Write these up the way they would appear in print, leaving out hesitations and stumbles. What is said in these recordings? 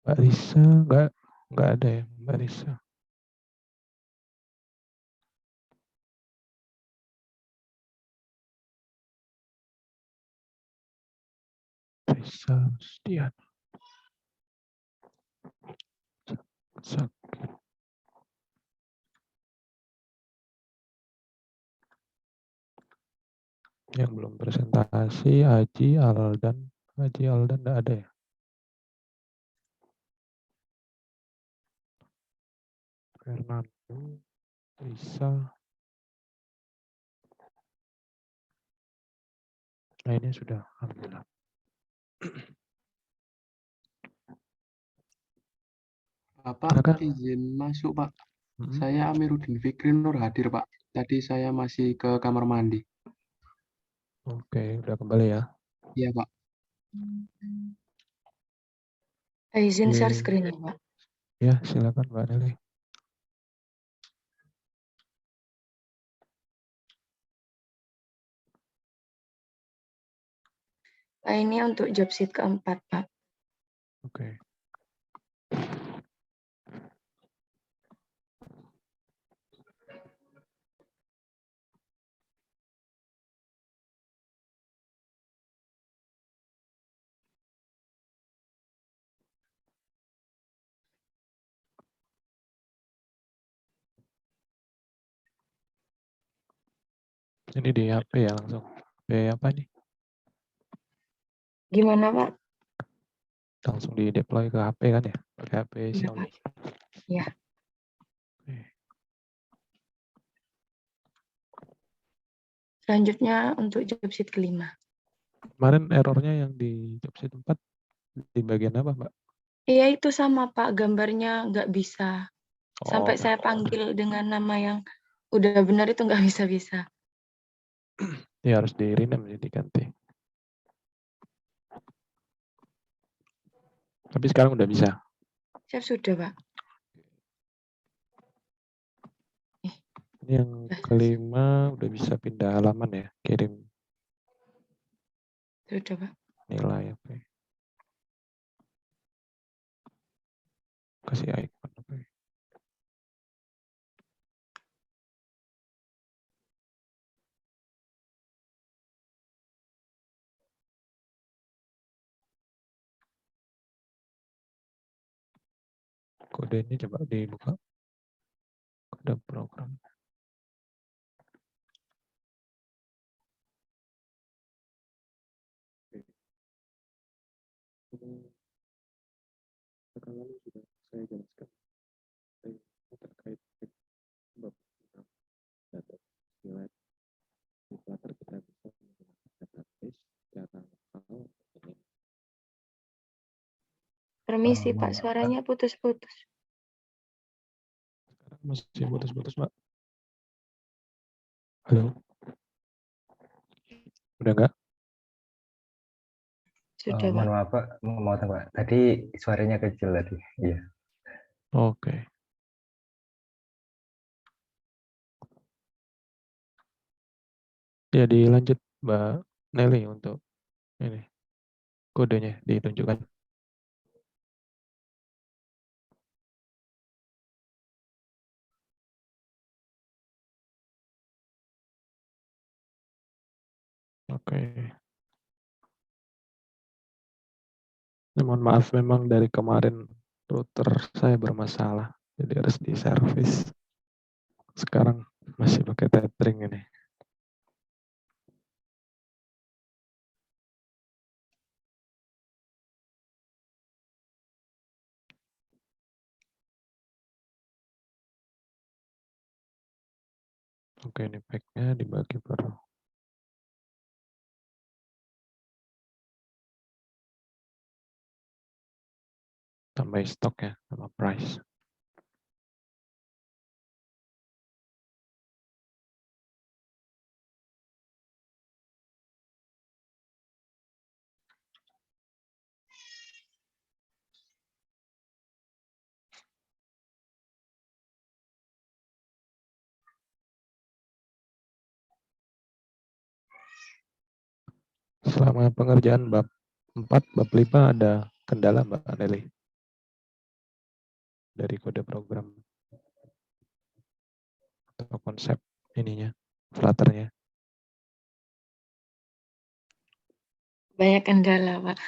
Mbak Risa nggak ada ya Mbak Risa. Risa Setian. Yang belum presentasi Haji Aldan nggak ada ya. Fernando, Risa. Nah ini sudah alhamdulillah. Bapak Silakan. izin masuk, Pak. Hmm. Saya Amiruddin Fikri Nur hadir, Pak. Tadi saya masih ke kamar mandi. Oke, udah kembali ya. Iya, Pak. Izin share Oke. screen ya, Pak. Ya, silakan Mbak Nelly. Nah, ini untuk job sheet keempat, Pak. Oke. Ini di HP ya langsung. HP apa nih? Gimana, Pak? Langsung di deploy ke HP kan ya? Pakai HP Iya, Xiaomi. Pak. Ya. Oke. Selanjutnya untuk job sheet kelima. Kemarin errornya yang di job sheet 4 di bagian apa Mbak? Iya, itu sama, Pak. Gambarnya nggak bisa. Oh, Sampai saya nggak. panggil dengan nama yang udah benar itu nggak bisa-bisa. Ya harus di rename jadi diganti. Tapi sekarang udah bisa. Siap sudah, Pak. Ini yang kelima udah bisa pindah halaman ya, kirim Sudah, Pak. nilai apa ya. Kasih icon apa ya. Kode ini coba dibuka. Kode program. Sekarang lalu sudah saya jelaskan terkait bab data nilai di Flutter kita bisa menggunakan database secara lokal. Permisi, Pak. Suaranya putus-putus. Sekarang masih putus-putus Mbak. Halo. Udah enggak? Sudah, Pak. Mohon maaf Pak, mau motong Pak. Tadi suaranya kecil tadi. Iya. Oke. Ya dilanjut Mbak Nelly untuk ini kodenya ditunjukkan. Oke. Mohon maaf memang dari kemarin router saya bermasalah, jadi harus diservis. Sekarang masih pakai tethering ini. Oke, ini pack-nya dibagi per tambah stok ya sama price. Selama pengerjaan bab 4, bab 5 ada kendala Mbak Nelly? dari kode program atau konsep ininya, Flutter-nya? Banyak kendala, Pak.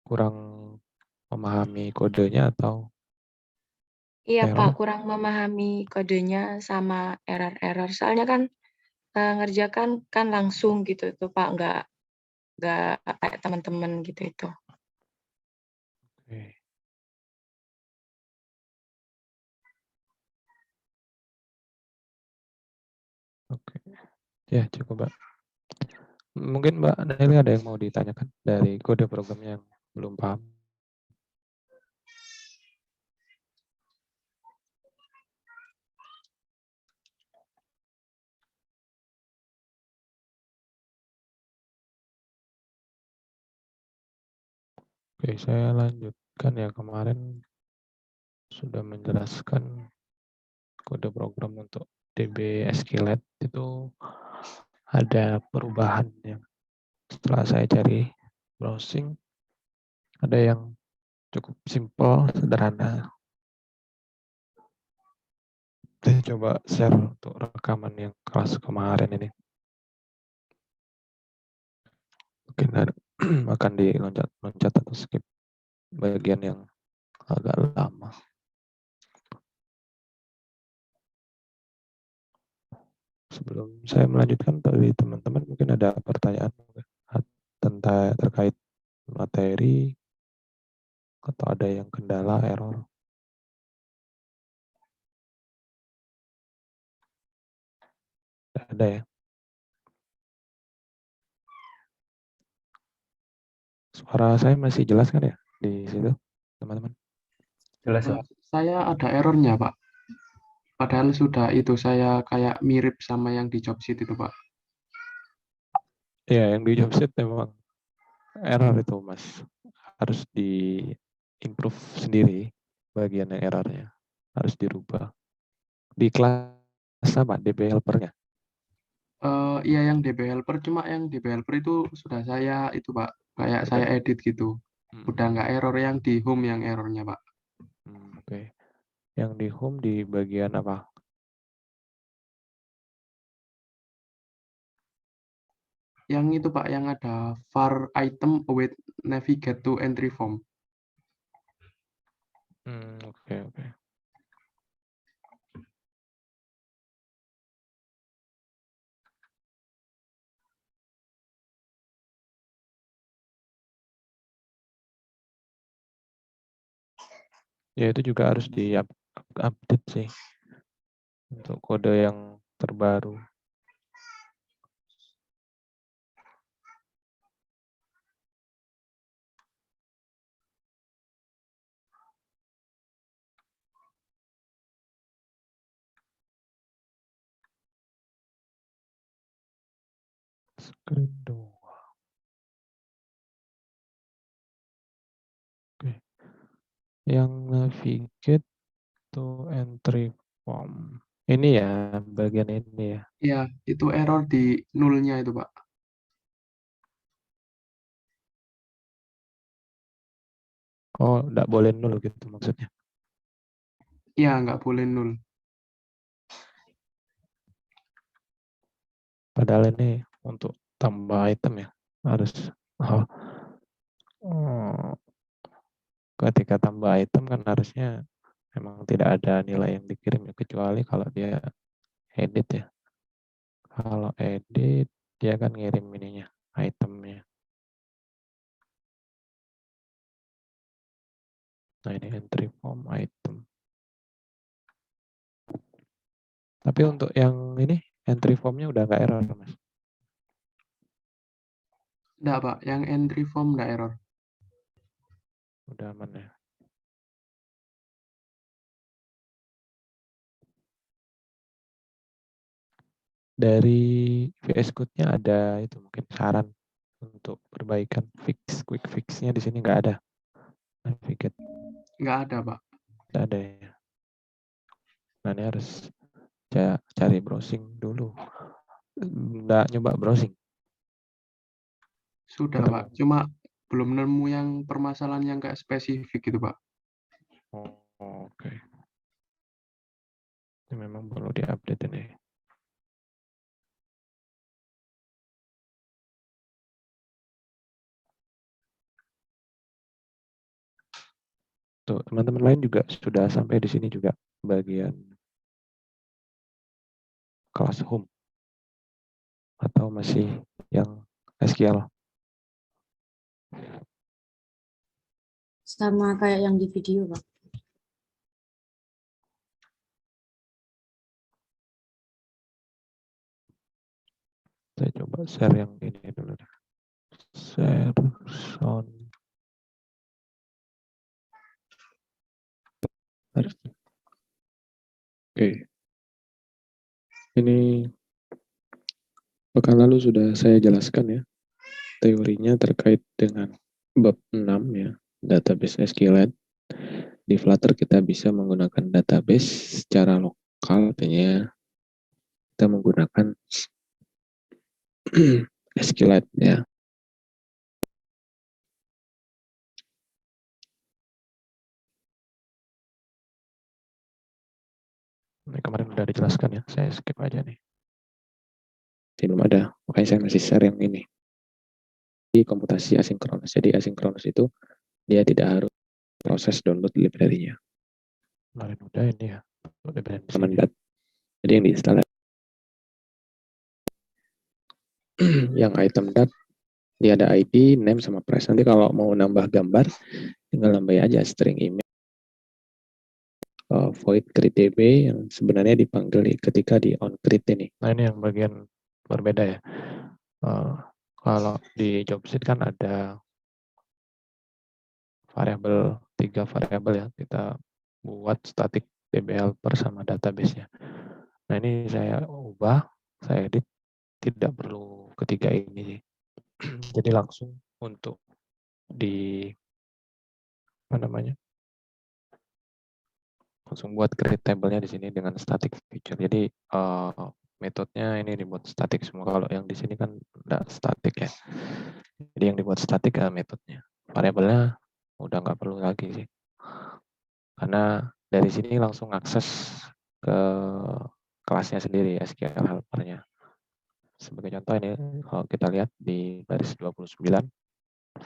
Kurang memahami kodenya atau Iya, Pak, error? kurang memahami kodenya sama error-error. Soalnya kan ngerjakan kan langsung gitu itu, Pak, nggak kayak teman-teman gitu itu. Oke. Oke. Ya, cukup, Mbak. Mungkin Mbak Nelly ada yang mau ditanyakan dari kode programnya yang belum paham? Oke, saya lanjutkan ya. Kemarin sudah menjelaskan kode program untuk DB SQLite itu ada perubahan yang setelah saya cari browsing, ada yang cukup simple, sederhana. Saya coba share untuk rekaman yang kelas kemarin ini. Mungkin akan diloncat atau skip bagian yang agak lama. Sebelum saya melanjutkan, dari teman-teman mungkin ada pertanyaan tentang terkait materi atau ada yang kendala, error? Tidak ada ya? Suara saya masih jelas kan ya di situ, teman-teman? Jelas, Eh, Pak. saya ada errornya, Pak. Padahal sudah itu saya kayak mirip sama yang di job sheet itu, Pak. Ya, yang di job sheet memang error itu, Mas. Harus di improve sendiri bagian yang errornya. Harus dirubah. Di kelas apa? DB helper-nya? Iya yang DB helper, cuma yang DB helper itu sudah saya itu, Pak. Kayak saya Udah. edit gitu. Udah nggak error, yang di home yang errornya, Pak. Oke. Yang di home di bagian apa? Yang itu, Pak, yang ada var item await navigate to entry form. Oke, oke. Ya, itu juga harus di-update sih untuk kode yang terbaru. Screen 2. Oke. Yang navigate to entry form. Ini ya, bagian ini ya. Ya, itu error di nulnya itu, Pak. Oh, enggak boleh nol gitu maksudnya. Ya, nggak boleh nul. Padahal ini untuk tambah item ya. Harus oh, ketika tambah item kan harusnya memang tidak ada nilai yang dikirim ya, kecuali kalau dia edit ya. Kalau edit dia kan ngirim ininya, itemnya. Nah, ini entry form item. Tapi untuk yang ini entry formnya udah nggak error, Mas. Nggak, Pak. Yang entry form nggak error. Udah aman ya. Dari VS Code-nya ada itu mungkin saran untuk perbaikan quick fix-nya di sini nggak ada. Navigate Nggak ada, Pak. nggak ada ya. Nah, ini harus cari browsing dulu. Nggak nyoba browsing. Sudah, Ketemu. Pak. Cuma belum nemu yang permasalahan yang kayak spesifik gitu, Pak. Oke. Ini memang perlu diupdate ini. Tuh, teman-teman lain juga sudah sampai di sini juga bagian kelas home atau masih yang SQL? Sama kayak yang di video, Pak. Saya coba share yang ini dulu. Share sound. Oke. Ini pekan lalu sudah saya jelaskan ya, teorinya terkait dengan bab 6 ya, database SQLite. Di Flutter kita bisa menggunakan database secara lokal, artinya kita menggunakan SQLite ya. Ini kemarin udah dijelaskan ya, saya skip aja nih. Ini belum ada, makanya saya masih share yang ini. Di komputasi asinkronus. Jadi asinkronus itu dia tidak harus proses download library-nya. Kemarin udah ini ya, jadi yang diinstal yang item dat, dia ada ID, name, sama price. Nanti kalau mau nambah gambar, tinggal nambahin aja string email. Void create db yang sebenarnya dipanggil ketika di on create ini. Nah ini yang bagian berbeda ya. Kalau di jobsheet kan ada variabel, 3 variabel ya, kita buat static db helper sama database-nya. Nah ini saya ubah, saya edit, tidak perlu ketiga ini. Jadi langsung untuk di apa namanya, langsung buat create table-nya di sini dengan static feature. Jadi metodenya ini dibuat static semua. Kalau yang di sini kan enggak static ya. Jadi yang dibuat static metodenya. Variabelnya udah nggak perlu lagi sih. Karena dari sini langsung akses ke kelasnya sendiri, SQL helper-nya. Sebagai contoh ini kalau kita lihat di baris 29,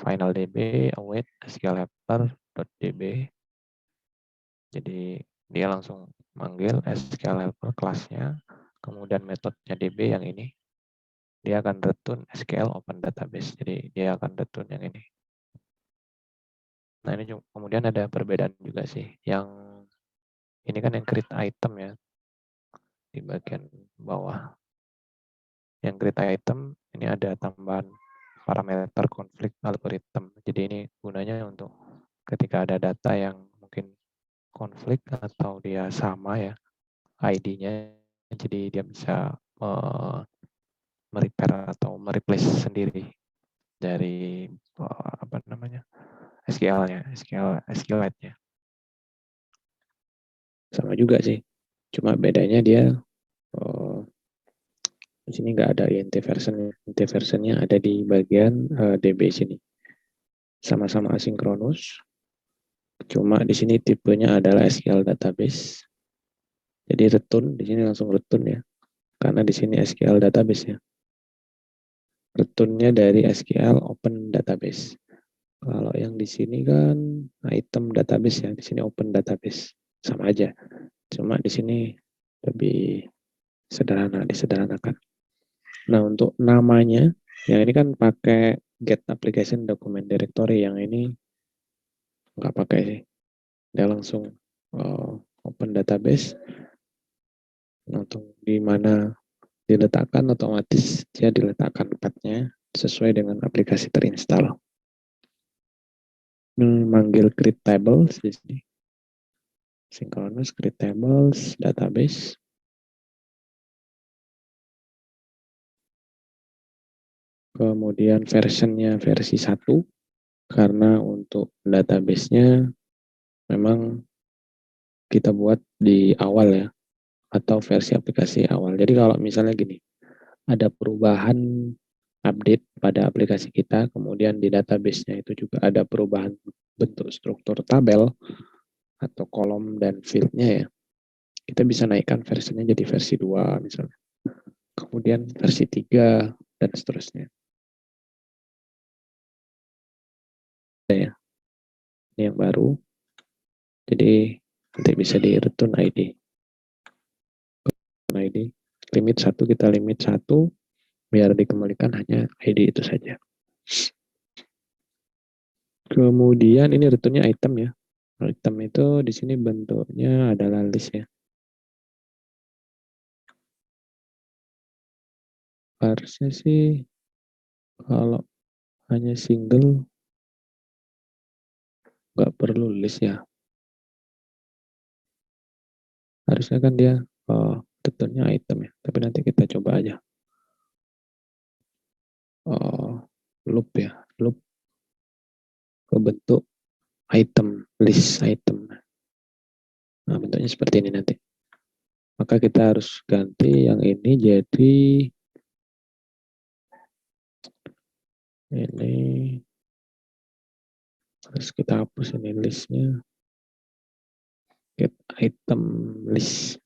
final db await SQL helper.db. Jadi dia langsung manggil SQL helper kelasnya, kemudian metodenya db yang ini, dia akan return SQL open database. Jadi dia akan return yang ini. Nah ini juga, kemudian ada perbedaan juga sih. Yang ini kan yang create item ya, di bagian bawah. Yang create item, ini ada tambahan parameter konflik algorithm. Jadi ini gunanya untuk ketika ada data yang mungkin konflik atau dia sama ya, ID-nya, jadi dia bisa merepair atau mereplace sendiri dari apa namanya, SQL-nya, SQLite-nya. Sama juga sih, cuma bedanya dia di sini nggak ada int version. Int versionnya ada di bagian DB sini. Sama-sama asinkronus, cuma di sini tipenya adalah SQL database. Jadi return di sini langsung return ya, karena di sini SQL database ya. Returnnya dari SQL open database. Kalau yang di sini kan item database ya, di sini open database, sama aja. Cuma di sini lebih sederhana, disederhanakan. Nah untuk namanya, yang ini kan pakai get application document directory, yang ini nggak pakai sih. Dia langsung open database. Untuk di mana diletakkan, otomatis dia diletakkan path-nya sesuai dengan aplikasi terinstall. Manggil create tables di sini. Synchronous create tables database. Kemudian versionnya versi 1, karena untuk database-nya memang kita buat di awal ya, atau versi aplikasi awal. Jadi kalau misalnya gini, ada perubahan update pada aplikasi kita, kemudian di database-nya itu juga ada perubahan bentuk struktur tabel, atau kolom dan field-nya ya, kita bisa naikkan versinya jadi versi 2 misalnya. Kemudian versi 3 dan seterusnya. Ya, ini yang baru. Jadi nanti bisa di return ID. ID limit 1 kita limit 1 biar dikembalikan hanya ID itu saja. Kemudian ini returnnya item ya. Item itu di sini bentuknya adalah list ya. Harusnya sih kalau hanya single nggak perlu list ya. Harusnya kan dia returnnya item ya. Tapi nanti kita coba aja. Loop ya, loop ke bentuk item, list item. Nah, bentuknya seperti ini nanti. Maka kita harus ganti yang ini jadi ini, terus kita hapus ini listnya, get item list.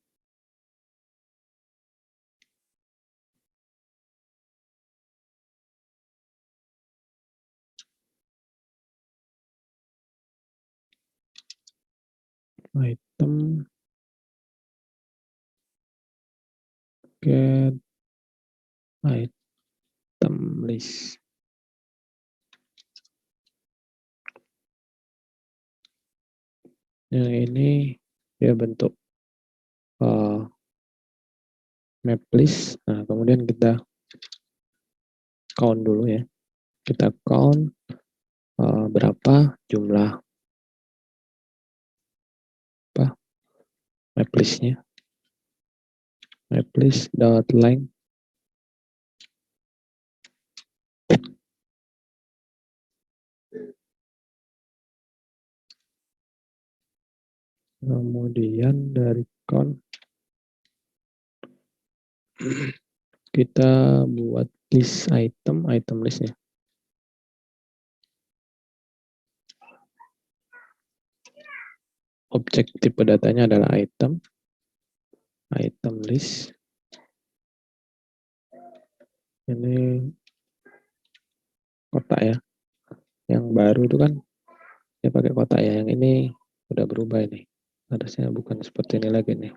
Item get item list. Yang ini dia bentuk map list. Nah, kemudian kita count dulu ya. Kita count berapa jumlah map listnya. Map list dot length kemudian dari count kita buat list item listnya. Objek tipe datanya adalah item list. Ini kotak ya. Yang baru itu kan dia pakai kotak ya. Yang ini udah berubah ini. Harusnya bukan seperti ini lagi nih.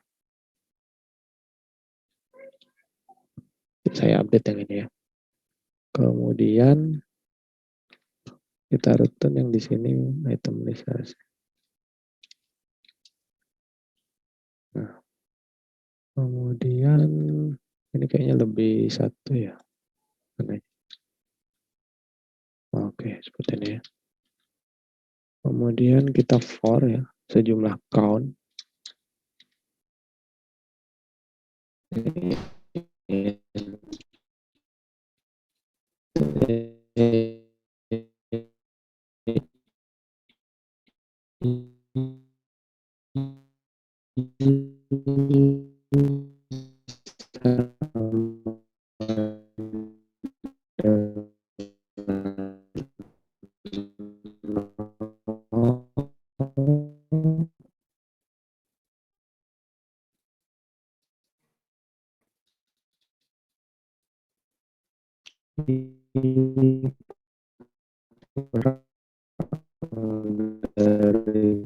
Saya update yang ini ya. Kemudian kita return yang di sini item list harusnya. Nah, kemudian ini kayaknya lebih satu ya. Oke, seperti ini ya. Kemudian kita for ya, sejumlah count. Dari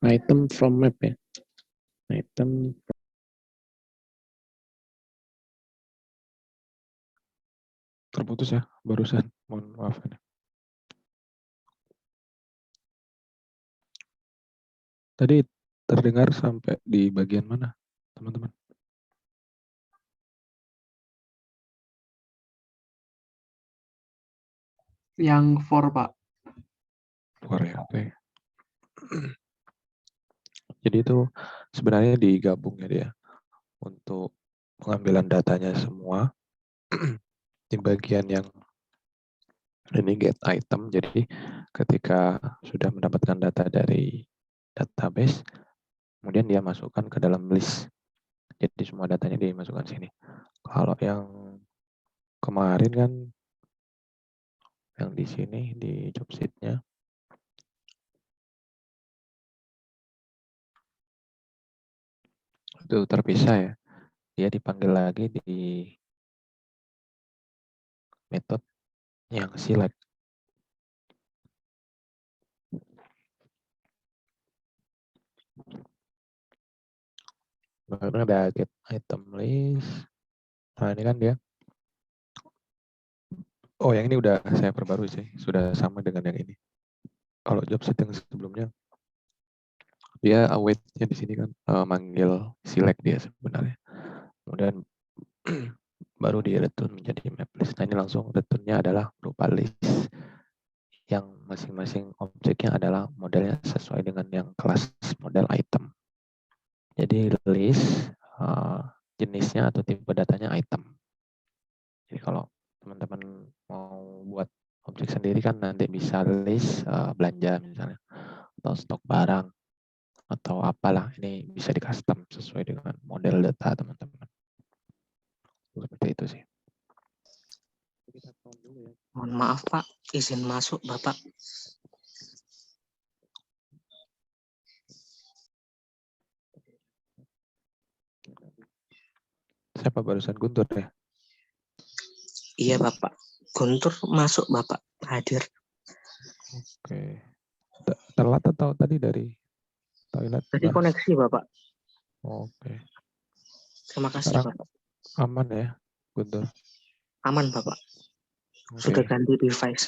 item from map ya. Item terputus ya barusan. Mohon maaf. Tadi terdengar sampai di bagian mana, teman-teman? Yang for, Pak. For ya, oke. Jadi itu sebenarnya digabung ya dia untuk pengambilan datanya semua di bagian yang ini get item. Jadi ketika sudah mendapatkan data dari database, kemudian dia masukkan ke dalam list. Jadi semua datanya dimasukkan sini. Kalau yang kemarin kan yang di sini di job sheet-nya itu terpisah ya. Dia dipanggil lagi di metode yang select. Baru ada get item list. Nah ini kan dia. Oh yang ini udah saya perbarui sih. Sudah sama dengan yang ini. Kalau job sheet yang sebelumnya dia await-nya di sini kan manggil select dia sebenarnya. Kemudian baru di return menjadi map list. Nah ini langsung returnnya adalah berupa list yang masing-masing objeknya adalah modelnya sesuai dengan yang kelas model item. Jadi list jenisnya atau tipe datanya item. Jadi kalau teman-teman mau buat objek sendiri kan nanti bisa list belanja misalnya atau stok barang atau apalah, ini bisa di custom sesuai dengan model data teman-teman. Seperti itu sih. Kita count dulu ya. Mohon maaf Pak, izin masuk Bapak. Siapa barusan Guntur ya? Iya Bapak, Guntur masuk Bapak, hadir. Oke. Telat atau tadi dari toilet? Tadi koneksi Bapak. Oke. Terima kasih Sekarang Bapak. aman ya, Guntur? Aman Bapak, Oke. sudah ganti device.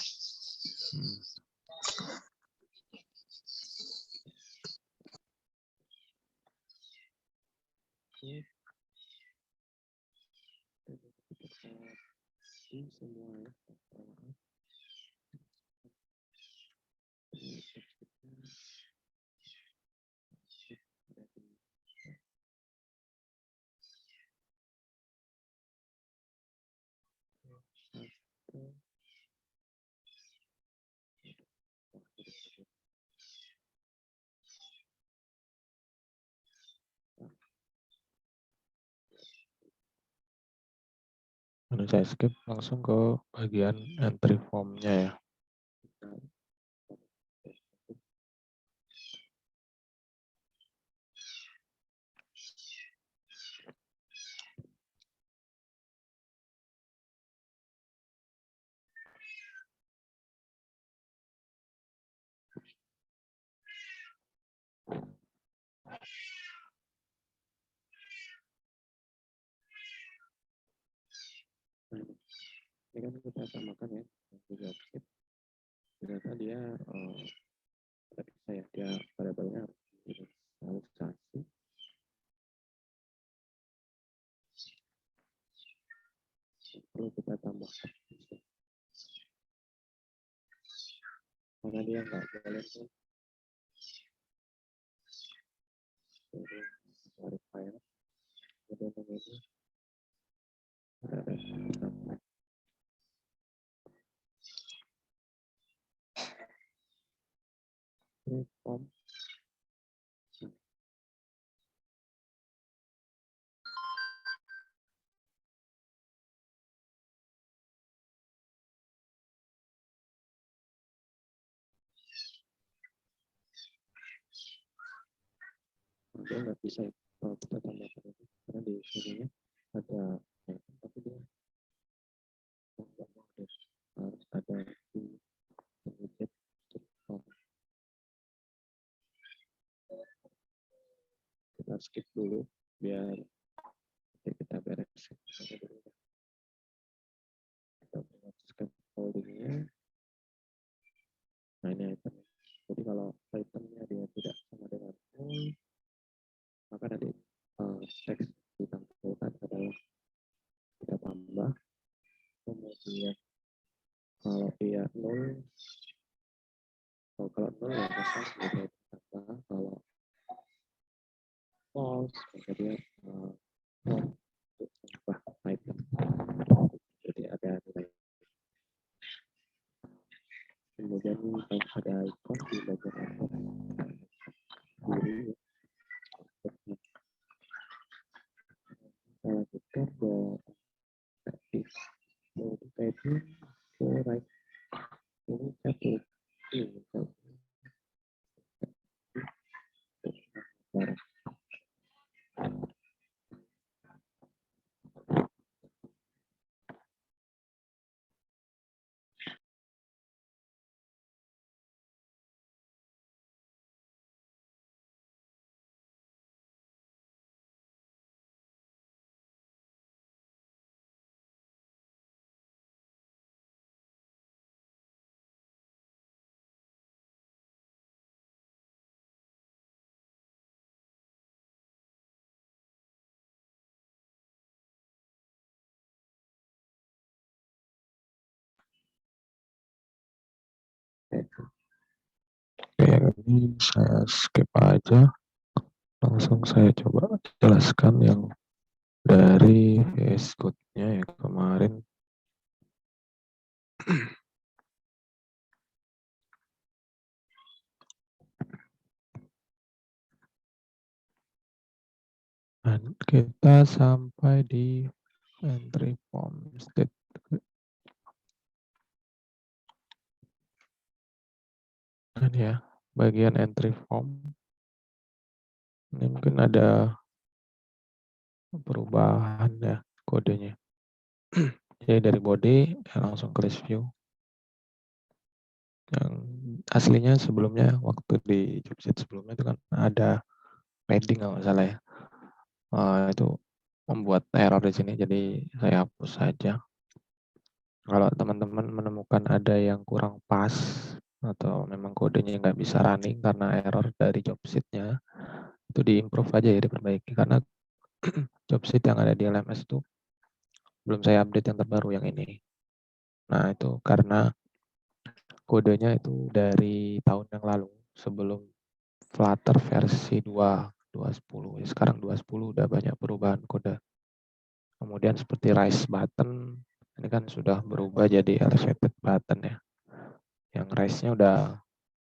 Lalu saya skip langsung ke bagian entry form-nya ya. Ini kan kita samakan ya, job sheet. Ternyata dia tadi saya dia variabelnya inisialisasi. Perlu kita tambahkan. Karena dia nggak boleh tuh clarifier. Kemudian ini ada form. Dia nggak bisa kalau kita tambahkan itu karena di sininya ada tapi dia nggak mau deh. Harus ada di widget form. Kita skip dulu biar kita beresin dulu. Kita buat scaffoldingnya. Nah ini item. Jadi kalau itemnya dia tidak sama dengan null, maka nanti teks ditampilkan adalah kita tambah. Kemudian kalau dia null, kalau null ya kosong kita tambah. Kalau false, maka dia wrong untuk mengubah item. Jadi ada nilai. Kemudian kalau ada icon di bagian atas kiri, saya lanjutkan ke praktis. Jadi tadi ke right ini satu ini satu barang. Oke, ini saya skip aja. Langsung saya coba jelaskan yang dari VS Code-nya ya kemarin. Dan kita sampai di entry form state. Dan ya, bagian entry form. Ini mungkin ada perubahan ya kodenya. Jadi dari body langsung ke list view. Yang aslinya sebelumnya waktu di jobset sebelumnya itu kan ada padding kalau nggak salah ya. Itu membuat error di sini, jadi saya hapus saja. Kalau teman-teman menemukan ada yang kurang pas atau memang kodenya nggak bisa running karena error dari jobset-nya, itu diimprove aja ya, diperbaiki. Karena jobset yang ada di LMS itu belum saya update yang terbaru yang ini. Nah itu karena kodenya itu dari tahun yang lalu sebelum Flutter versi 2.10. Sekarang 2.10 udah banyak perubahan kode. Kemudian seperti rise button, ini kan sudah berubah jadi elevated button ya. Yang rise-nya udah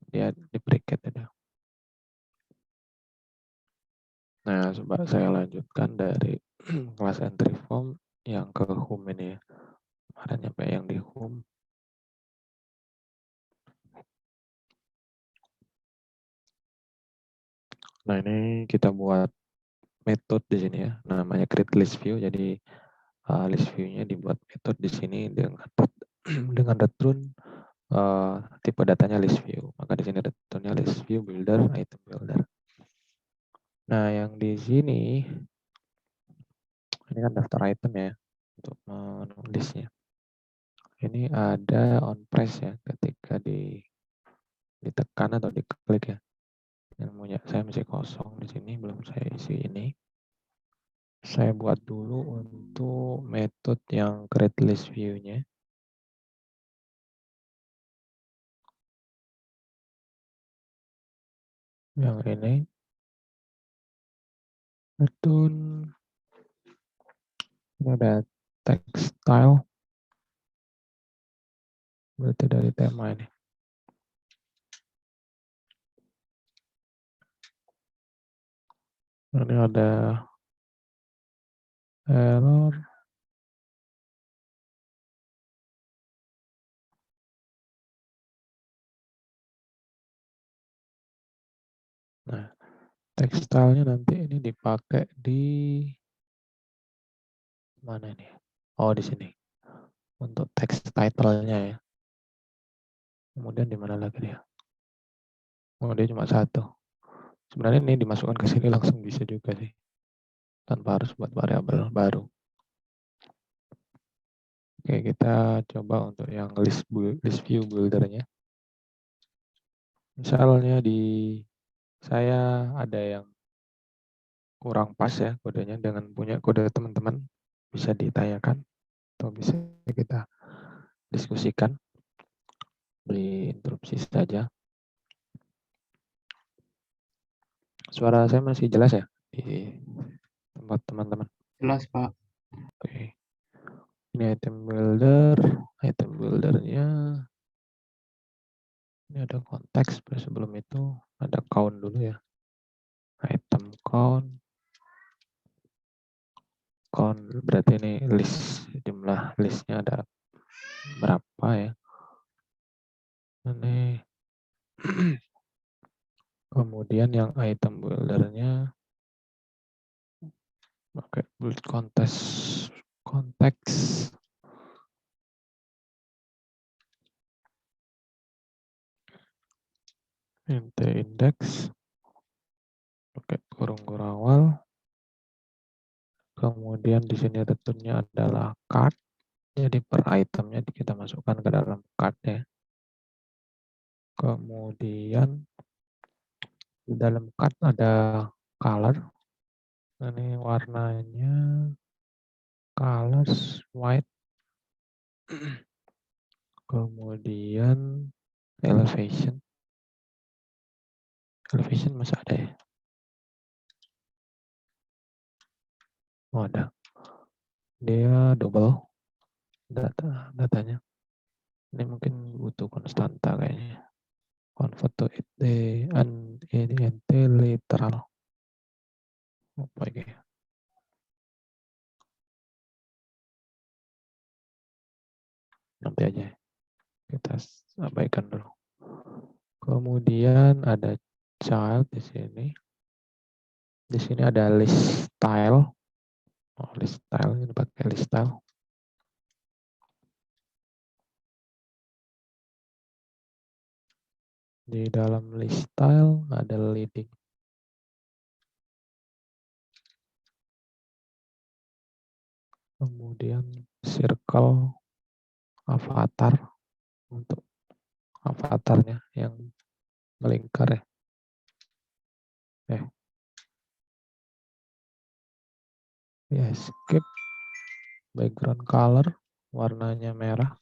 dia deprecate ya. Nah, coba saya lanjutkan dari kelas entry form yang ke home ini ya. Kemarin nyampe yang di home. Nah, ini kita buat metode di sini ya. Namanya create list view. Jadi list view-nya dibuat metode di sini dengan return tipe datanya list view. Maka di sini returnnya list view builder, item builder. Nah, yang di sini ini kan daftar item ya untuk menulisnya. Ini ada on press ya ketika ditekan atau diklik ya. Yang punya saya masih kosong di sini, belum saya isi ini. Saya buat dulu untuk metode yang create list view-nya. Yang ini return, ini ada text style, berarti dari tema ini. Ini ada error. Nah, text style-nya nanti ini dipakai di mana ini? Oh, di sini. Untuk text title-nya ya. Kemudian di mana lagi dia? Oh, dia cuma satu. Sebenarnya ini dimasukkan ke sini langsung bisa juga sih. Tanpa harus buat variabel baru. Oke, kita coba untuk yang list view builder-nya. Misalnya di saya ada yang kurang pas ya kodenya dengan punya kode teman-teman, bisa ditanyakan atau bisa kita diskusikan. Beri interupsi saja. Suara saya masih jelas ya? di tempat teman-teman. Jelas, Pak. Oke. Ini item builder. Item buildernya ini ada konteks. Sebelum itu ada count dulu ya. Item count. Count berarti ini list, jumlah listnya ada berapa ya. Ini kemudian yang item buildernya pakai build konteks int index pakai kurung awal. Kemudian di sini returnnya adalah card. Jadi per itemnya kita masukkan ke dalam card ya. Kemudian di dalam card ada color. Ini warnanya colors white. Kemudian elevation. Elevation masih ada ya? Oh ada. Dia double datanya. Ini mungkin butuh konstanta kayaknya. Convert to int literal. Apa ini? Nanti aja kita abaikan dulu. Kemudian ada child di sini. Di sini ada list style. Oh, list style ini pakai list style. Di dalam list style ada leading. Kemudian circle avatar untuk avatarnya yang melingkar ya. Ya, skip background color warnanya merah.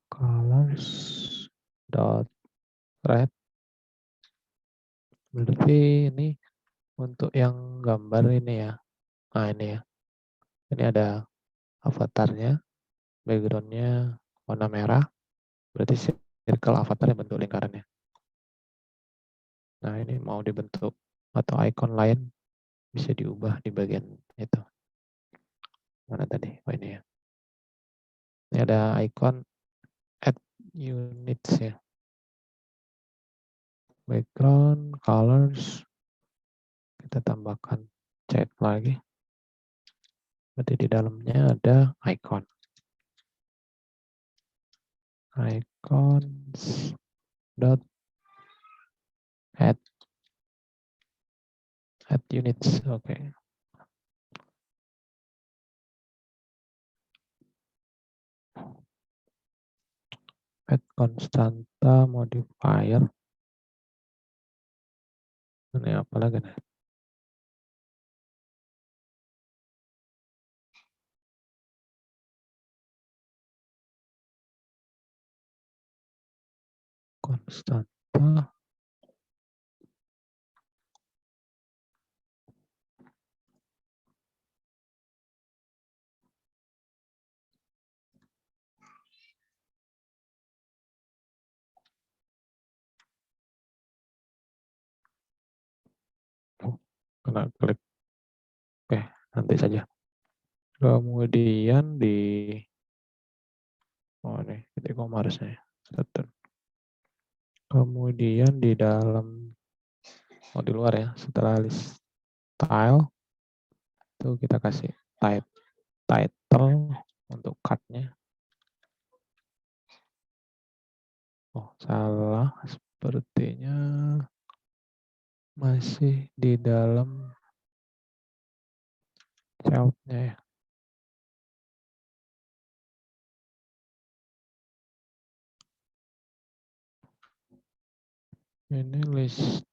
Colors dot red. Berarti ini untuk yang gambar ini ya. Nah ini ya. Ini ada avatarnya, backgroundnya warna merah. Berarti circle avatarnya bentuk lingkarannya. Nah ini mau dibentuk atau icon lain bisa diubah di bagian itu. Mana tadi? Oh ini ya. Ini ada icon add units ya. Background, colors. Kita tambahkan chat lagi. Berarti di dalamnya ada icon. Icons dot add units. Oke. Add constanta modifier. Ini apa lagi nih? Constanta. Kena klik. Oke, nanti saja. Kemudian di ini titik koma harusnya. Kemudian di dalam di luar ya, setelah list style itu kita kasih title untuk card-nya. Oh, salah. Sepertinya masih di dalam child-nya ya. Ini list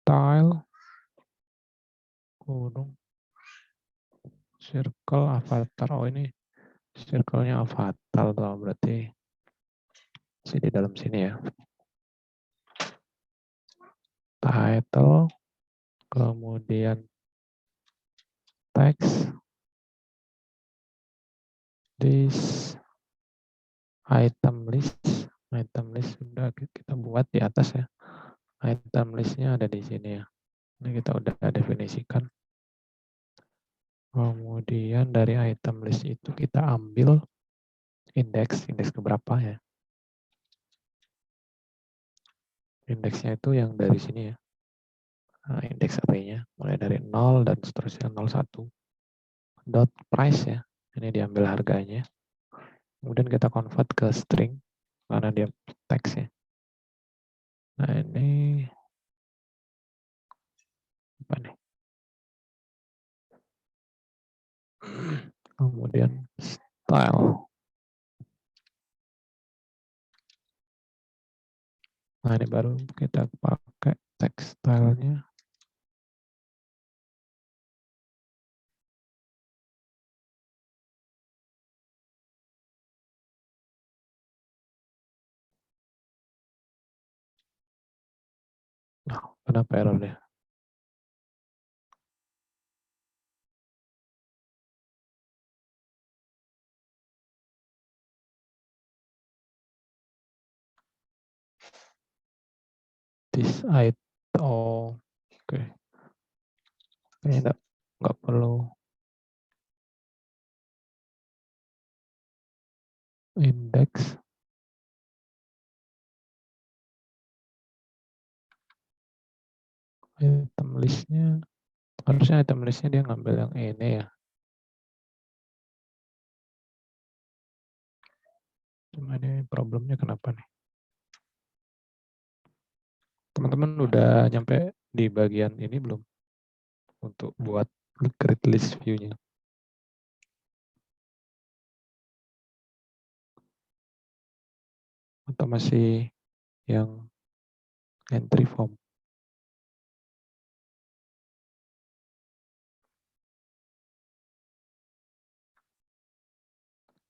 style gunung circle avatar. Oh ini circle-nya avatar loh, berarti masih di dalam sini ya. title, kemudian text, this item list sudah kita buat di atas ya. Item listnya ada di sini ya. Ini kita udah definisikan. Kemudian dari item list itu kita ambil indeks keberapa ya. Indeksnya itu yang dari sini ya. Nah, indeks arraynya mulai dari 0 dan seterusnya 01. Dot price ya. Ini diambil harganya. Kemudian kita convert ke string karena dia teks ya. Nah, ini apa nih? Kemudian style. Nah, ini baru kita pakai text style-nya. Nah, kenapa error dia? This item, oh, oke. Kayaknya nggak perlu indeks. Item listnya, harusnya item listnya dia ngambil yang ini ya. Cuma ini problemnya kenapa nih? Teman-teman udah nyampe di bagian ini belum? Untuk buat grid list view-nya. Atau masih yang entry form?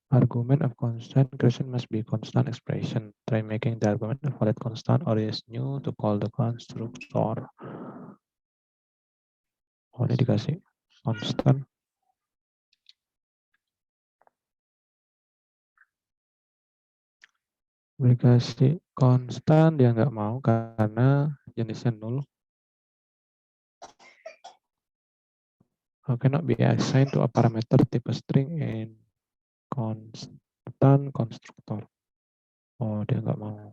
Argument of constant creation must be constant expression. Try making the argument a valid constant or is new to call the constructor. Oh, ini dikasih constant. Dikasih constant dia nggak mau karena jenisnya null. Cannot be assigned to a parameter type string in constant constructor. Oh, dia nggak mau.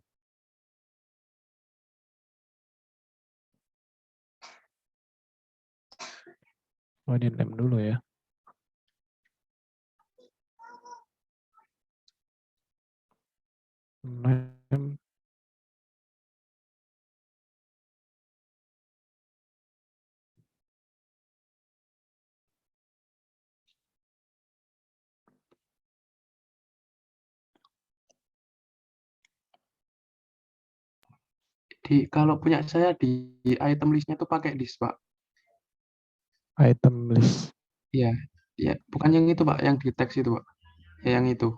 Oh, ini name dulu ya. Name. Kalau punya saya di item listnya tuh pakai this, Pak. Item list. Iya, ya, bukan yang itu, Pak, yang di teks itu, Pak. Yang itu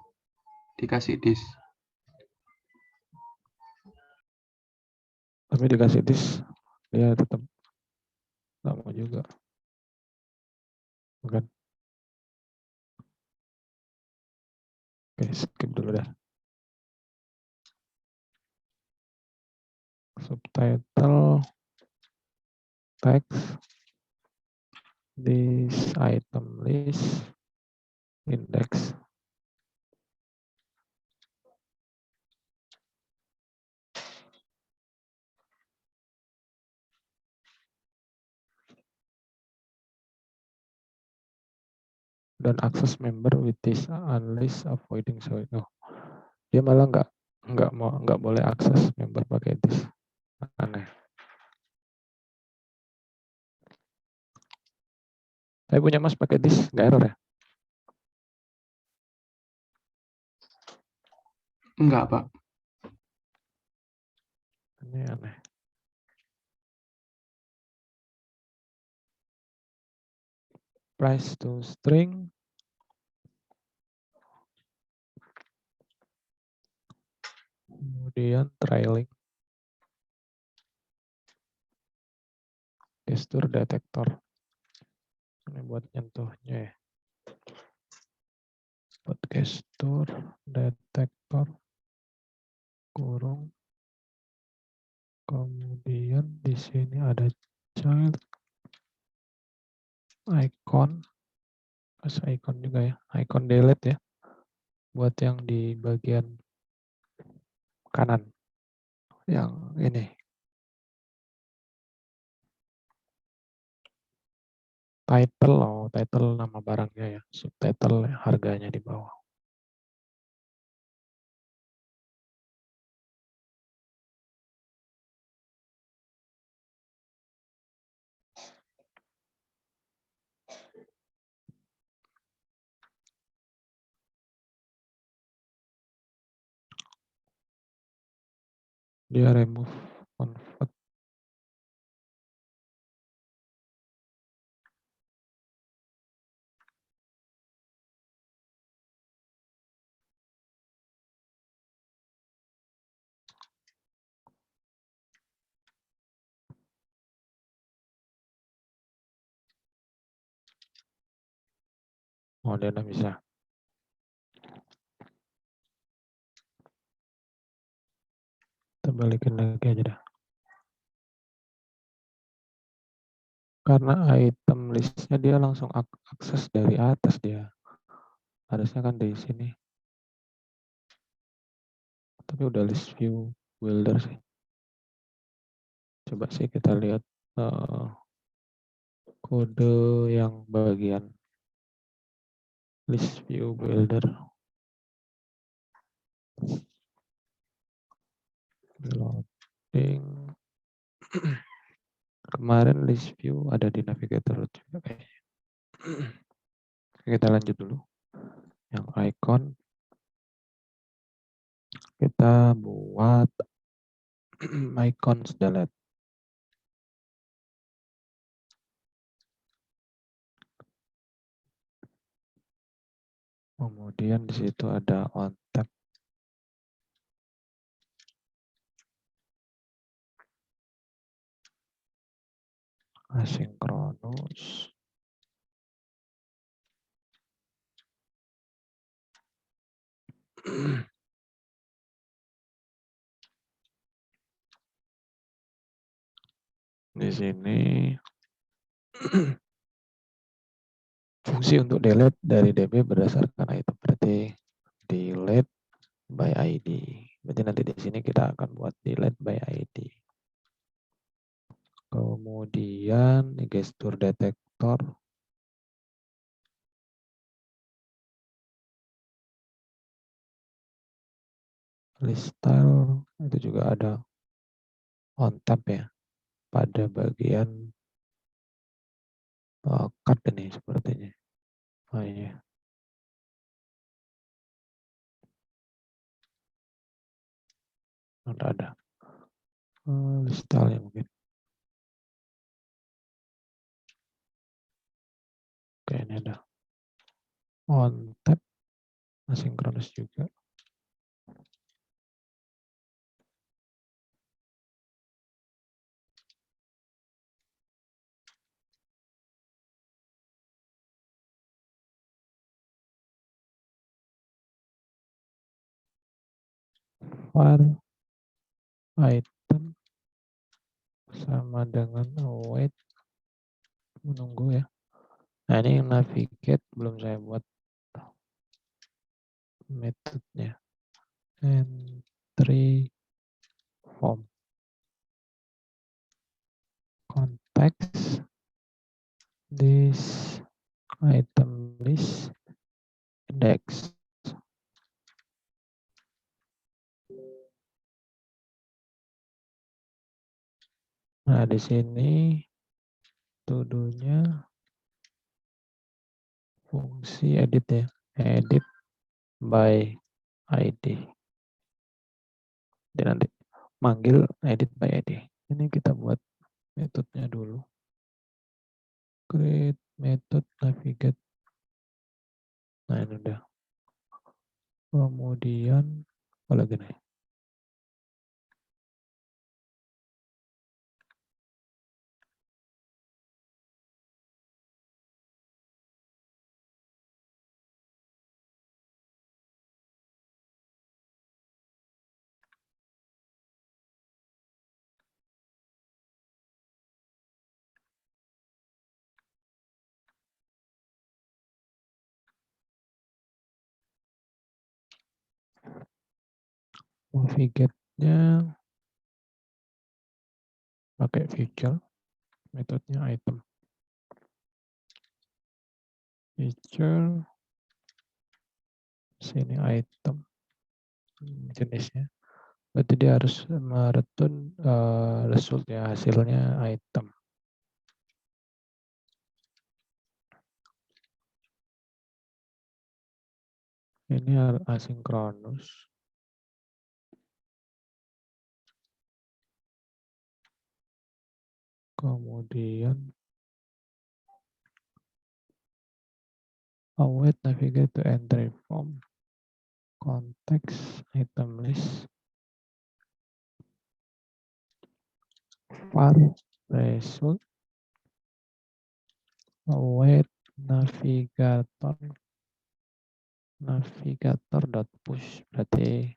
dikasih this. Tapi dikasih this, dia tetap nggak mau juga. Bukan. Oke, skip dulu dah. Subtitle, text, this item list, index. Dan access member with this unless avoiding so no. Dia malah nggak boleh akses member pakai this. Aneh. Saya punya Mas pakai this nggak error ya? Enggak, Pak. Ini aneh. Price to string. Kemudian trailing. gestur detektor. Ini buat nyentuhnya ya. Buat gestur detektor kurung. Kemudian di sini ada child icon. Pas icon juga ya. Icon delete ya. Buat yang di bagian kanan. Yang ini. Title nama barangnya ya. Subtitle harganya di bawah. Dia remove convert. Oh, dia udah bisa. Kita balikin lagi aja dah. Karena item listnya dia langsung akses dari atas dia. Harusnya kan dari sini. Tapi udah list view builder sih. Coba sih kita lihat kode yang bagian list view builder. Loading. Kemarin list view ada di navigator juga kayaknya. Kita lanjut dulu. Yang icon kita buat icons delete. Kemudian di situ ada on tab. Asinkronus. Di sini fungsi untuk delete dari DB berdasarkan item, berarti delete by ID. Berarti nanti di sini kita akan buat delete by ID. Kemudian gestur detektor. List style itu juga ada on tab ya pada bagian cut ini sepertinya. Oh iya. Ada. List style ya mungkin. Oke, ini ada on tab asinkronus juga. File item sama dengan await, menunggu ya. Nah ini yang navigate belum saya buat metodenya. Entry form context this item list index. Nah di sini to-do-nya fungsi edit ya, edit by ID. Dan nanti manggil edit by ID. Ini kita buat metodenya dulu. Create method navigate. Nah ini udah. Kemudian apa lagi nih? Navigate-nya pakai feature, metodenya item. Feature, sini item, jenisnya. Berarti dia harus mereturn result ya, hasilnya item. Ini asinkronus. Kemudian await navigate to entry form, context, item list, var, result, await navigator.push, berarti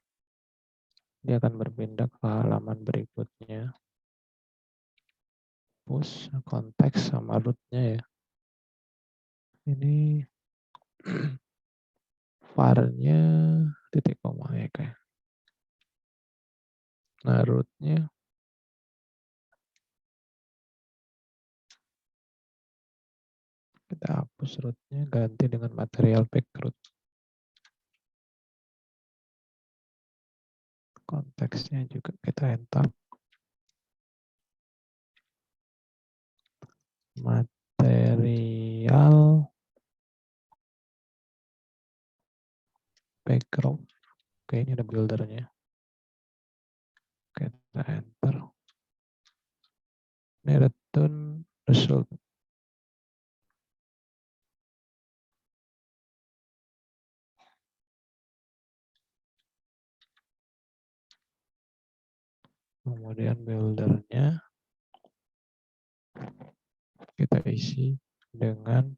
dia akan berpindah ke halaman berikutnya. Push, konteks sama root-nya ya. Ini var-nya titik koma ya kayak. Nah, root-nya kita hapus root-nya, ganti dengan material background. Konteksnya juga kita enter. Material background. Oke, ini ada buildernya. Kita enter. Ini return result. Kemudian buildernya kita isi dengan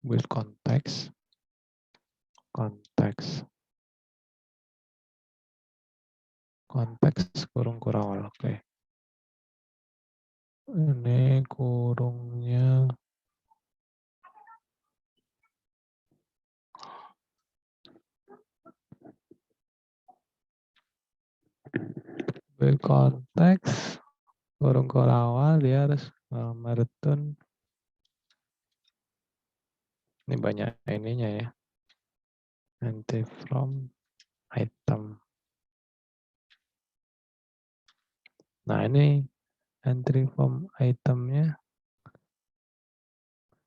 build context, konteks kurung kurawal. Oke. Ini kurungnya build context kurung kurawal, dia harus mereturn. Ini banyak ininya ya. Entry from item. Nah, ini entry from itemnya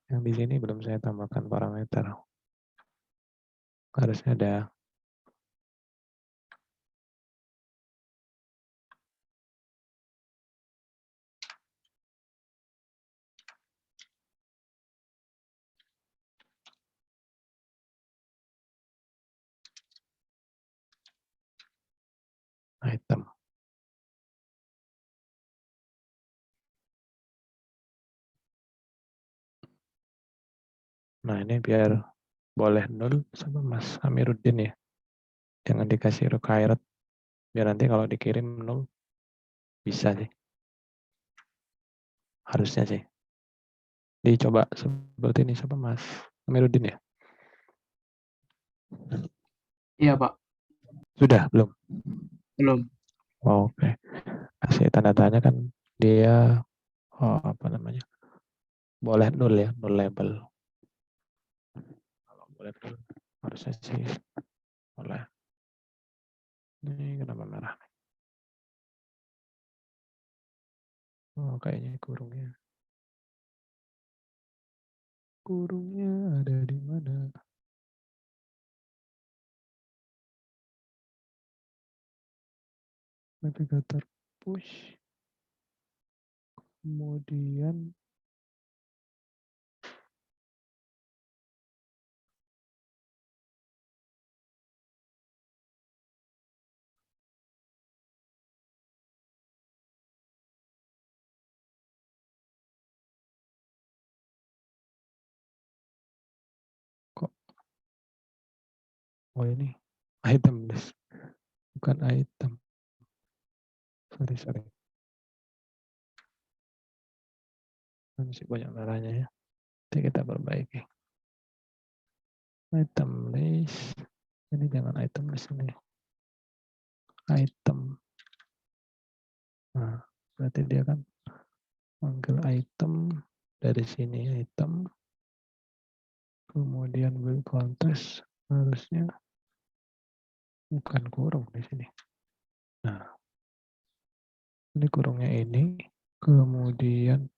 yang di sini belum saya tambahkan parameter. Harusnya ada item. Nah, ini biar boleh nol sama Mas Amiruddin ya. Jangan dikasih required. Biar nanti kalau dikirim nol bisa sih. Harusnya sih. Dicoba seperti ini sama Mas Amiruddin ya. Iya, Pak. Sudah belum? Belum. Oke. Kasih tanda tanya kan dia apa namanya? Boleh nol ya, nol label. Kalau boleh nol harusnya sih boleh. Ini kenapa merah? Oh, kayaknya kurungnya. Kurungnya ada di mana? Navigator push. Kemudian kok oh ini item list. Bukan item. Sorry. Masih banyak merahnya ya. Nanti kita perbaiki. Item list. Ini jangan item di sini. Item. Nah, berarti dia kan manggil item dari sini item. Kemudian build context harusnya bukan kurung di sini. Nah, ini kurungnya ini. Kemudian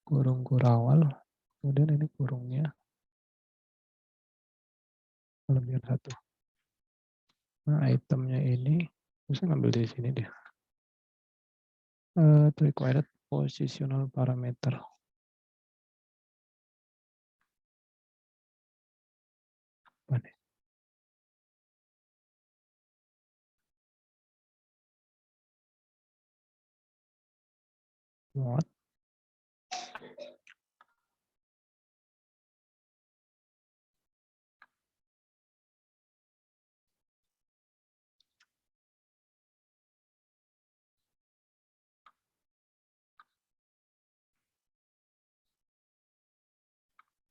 kurung kurawal. Kemudian ini kurungnya kelebihan 1. Nah, itemnya ini bisa ngambil di sini dia. Required positional parameter. Apa nih? What?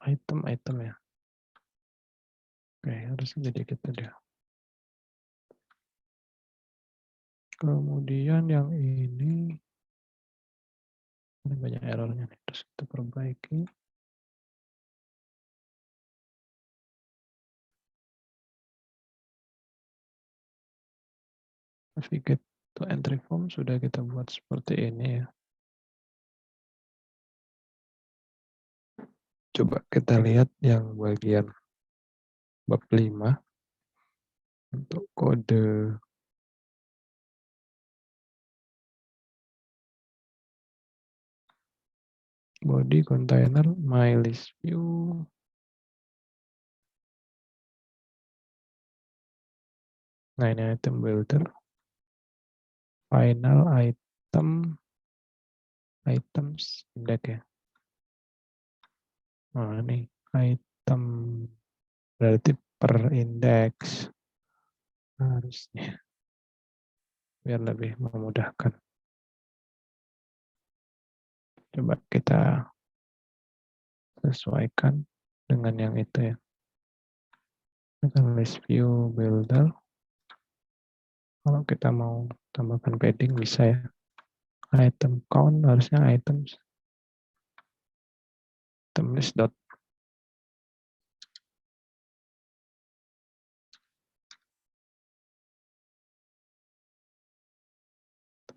Item ya. Oke, harusnya jadi gitu dia. Kemudian yang ini banyak errornya nih, terus kita perbaiki. Navigate to entry form sudah kita buat seperti ini ya. Coba kita lihat yang bagian bab 5 untuk kode body container my list view. Nah, ini item builder. Final item items index ya. Nah, ini item berarti per indeks harusnya biar lebih memudahkan. Coba kita sesuaikan dengan yang itu ya. Dengan list view builder. Kalau kita mau tambahkan padding bisa ya. Item count harusnya item list dot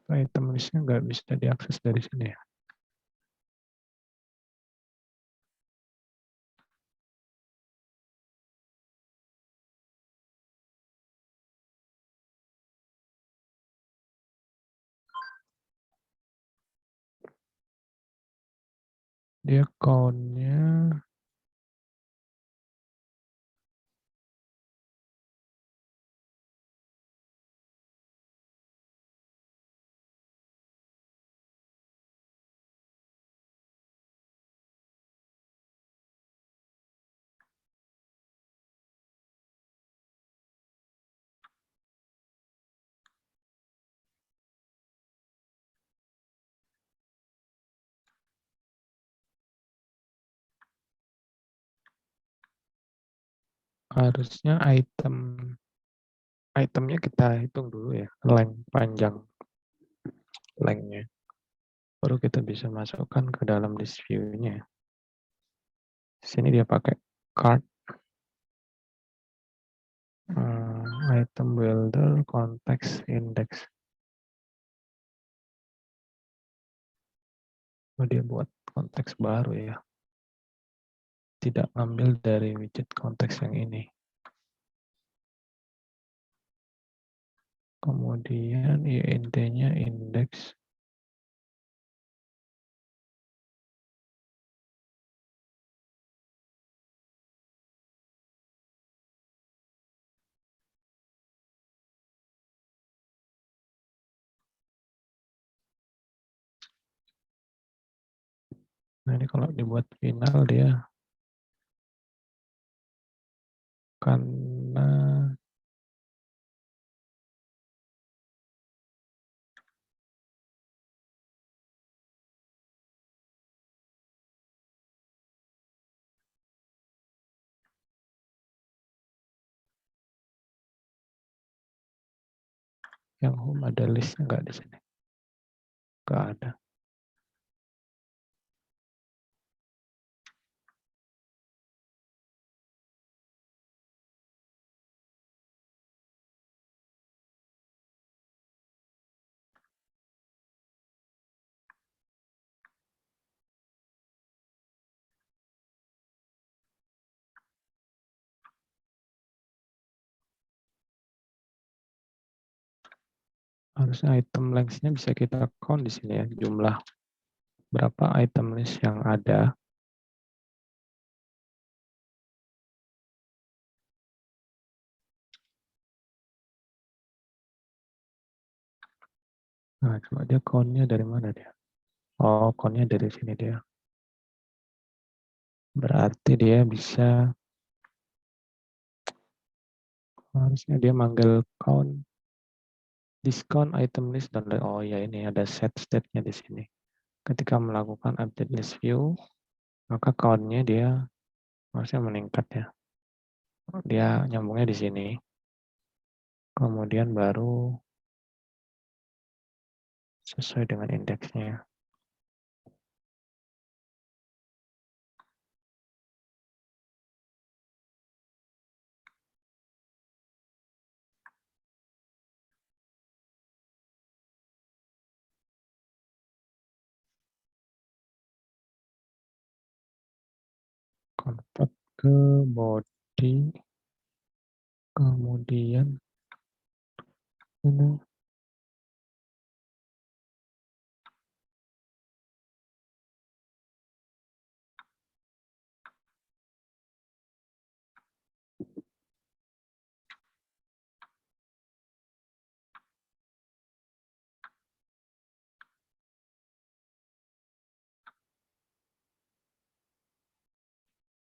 item listnya nggak bisa diakses dari sini ya. Dia countnya harusnya itemnya kita hitung dulu ya, length panjang lengthnya. Baru kita bisa masukkan ke dalam list view-nya. Di sini dia pakai card item builder context index. Oh, dia buat konteks baru ya. Tidak ambil dari widget konteks yang ini. Kemudian INT-nya indeks. Nah, ini kalau dibuat final dia karena Yang home ada listnya nggak di sini? Nggak ada. Harusnya item length-nya bisa kita count di sini ya, jumlah berapa item list yang ada. Nah, coba dia count-nya dari mana dia? Oh, count-nya dari sini dia. Berarti dia bisa, harusnya dia manggil count, discount item list, dan oh ya ini ada set state-nya di sini. Ketika melakukan update list view, maka count-nya dia harusnya meningkat ya. Dia nyambungnya di sini. Kemudian baru sesuai dengan indeksnya. Convert ke body, kemudian ini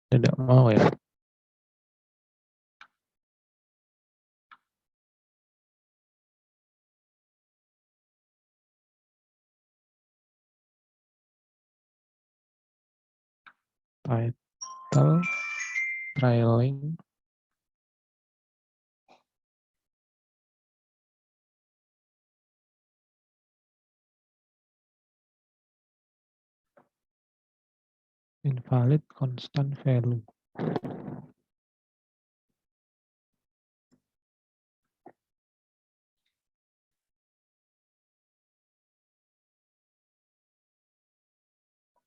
tidak mau ya. Title, trailing, invalid constant value.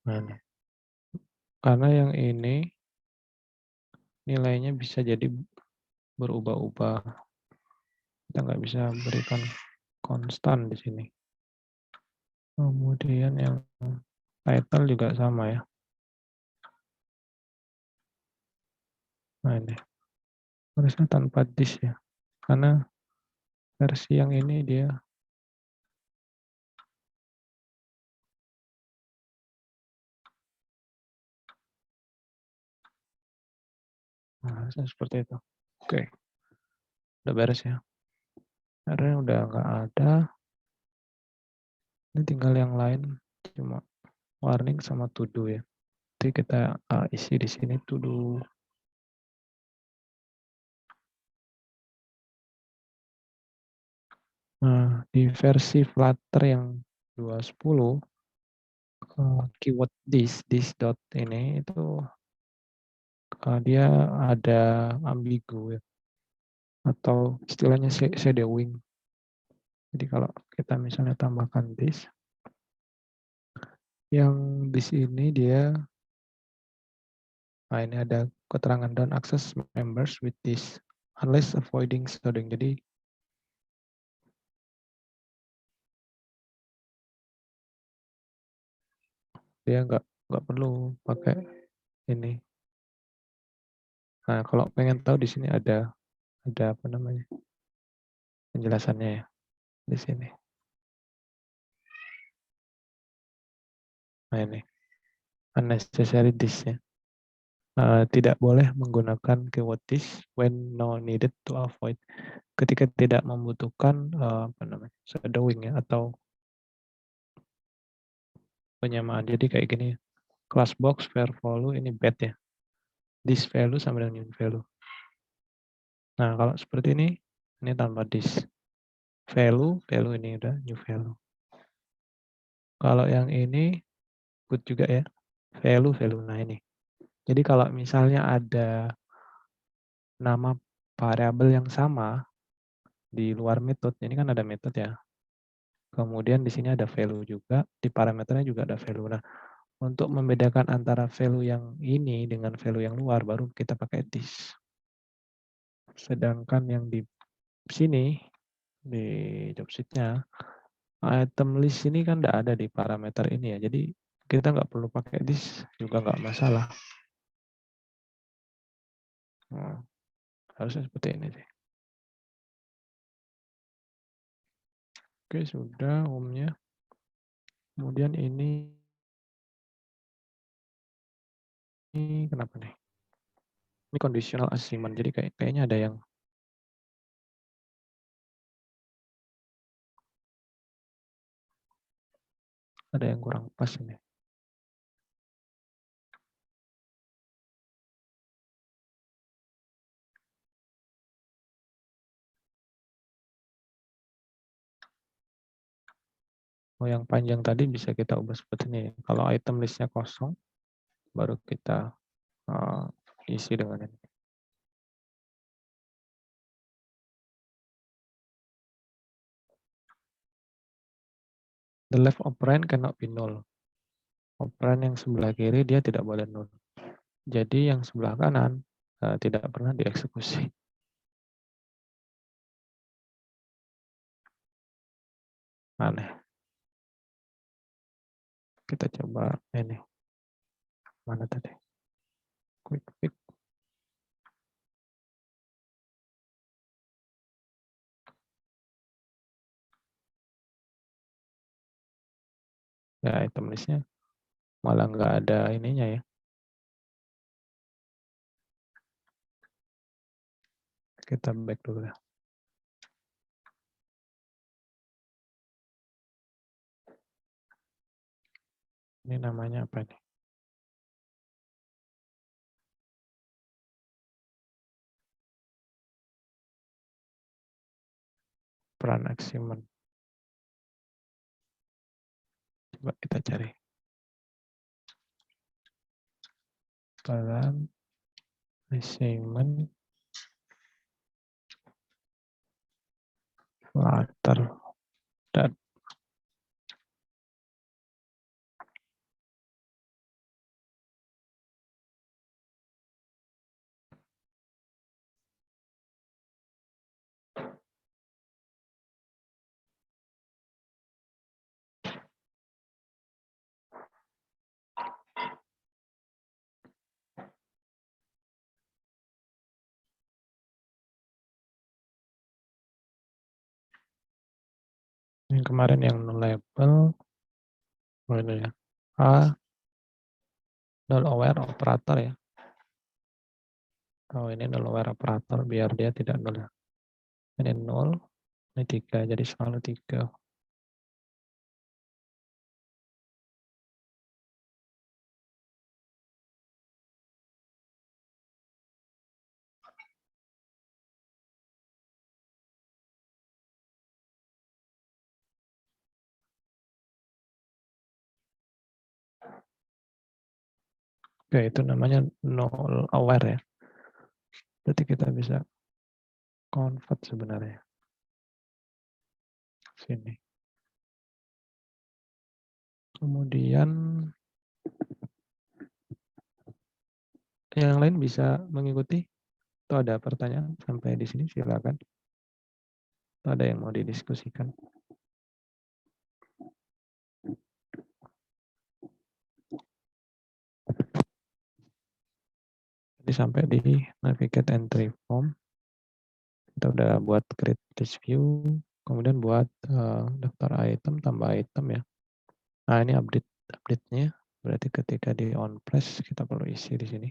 Nah, karena yang ini nilainya bisa jadi berubah-ubah. Kita nggak bisa berikan konstan di sini. Kemudian yang title juga sama ya. Nah ini harusnya tanpa this ya. Karena versi yang ini dia harusnya seperti itu. Oke, udah beres ya. Karena udah nggak ada. Ini tinggal yang lain, cuma warning sama to do ya. Jadi kita isi di sini to do. Nah, di versi Flutter yang 2.10, keyword this dot ini itu dia ada ambigu ya. Atau istilahnya shadowing. Jadi kalau kita misalnya tambahkan this, yang di sini dia, nah ini ada keterangan don't access members with this unless avoiding shadowing. Jadi dia nggak perlu pakai ini. Nah kalau pengen tahu di sini ada apa namanya penjelasannya ya di sini. Nah ini unnecessary this ya. Tidak boleh menggunakan keyword this when no needed to avoid. Ketika tidak membutuhkan apa namanya shadowing ya atau penyamaan. Jadi kayak gini, class box var value ini bad ya. This value sama dengan new value. Nah kalau seperti ini tanpa this. value ini udah new value. Kalau yang ini good juga ya, value. Nah ini. Jadi kalau misalnya ada nama variabel yang sama di luar metode, ini kan ada metode ya. Kemudian di sini ada value juga, di parameternya juga ada value. Nah, untuk membedakan antara value yang ini dengan value yang luar, baru kita pakai this. Sedangkan yang di sini, di job sheet-nya, item list ini kan tidak ada di parameter ini ya. Jadi kita nggak perlu pakai this, juga nggak masalah. Nah, harusnya seperti ini sih. Oke, sudah umumnya. Kemudian ini kenapa nih? Ini conditional assignment. Jadi kayaknya ada yang kurang pas ini. Oh, yang panjang tadi bisa kita ubah seperti ini. Kalau item listnya kosong, baru kita isi dengan ini. The left operand cannot be null. Operand yang sebelah kiri dia tidak boleh null. Jadi yang sebelah kanan tidak pernah dieksekusi. Aneh. Kita coba ini. Mana tadi? Quick pick. Ya, item listnya malah nggak ada ininya ya. Kita back dulu ya. Ini namanya apa ini? Peran assignment. Coba kita cari. Peran assignment later dan yang kemarin yang null label. Oh ini ya. Null aware operator ya. Oh ini null aware operator biar dia tidak null ya. Ini null, ini 3, jadi selalu 3. Oke, itu namanya null aware ya. Berarti kita bisa convert sebenarnya. Sini. Kemudian yang lain bisa mengikuti. Atau ada pertanyaan sampai di sini silakan. Atau ada yang mau didiskusikan. Jadi sampai di navigate entry form. Kita udah buat create list view, kemudian buat daftar item, tambah item ya. Nah ini update-nya, berarti ketika di on press kita perlu isi di sini.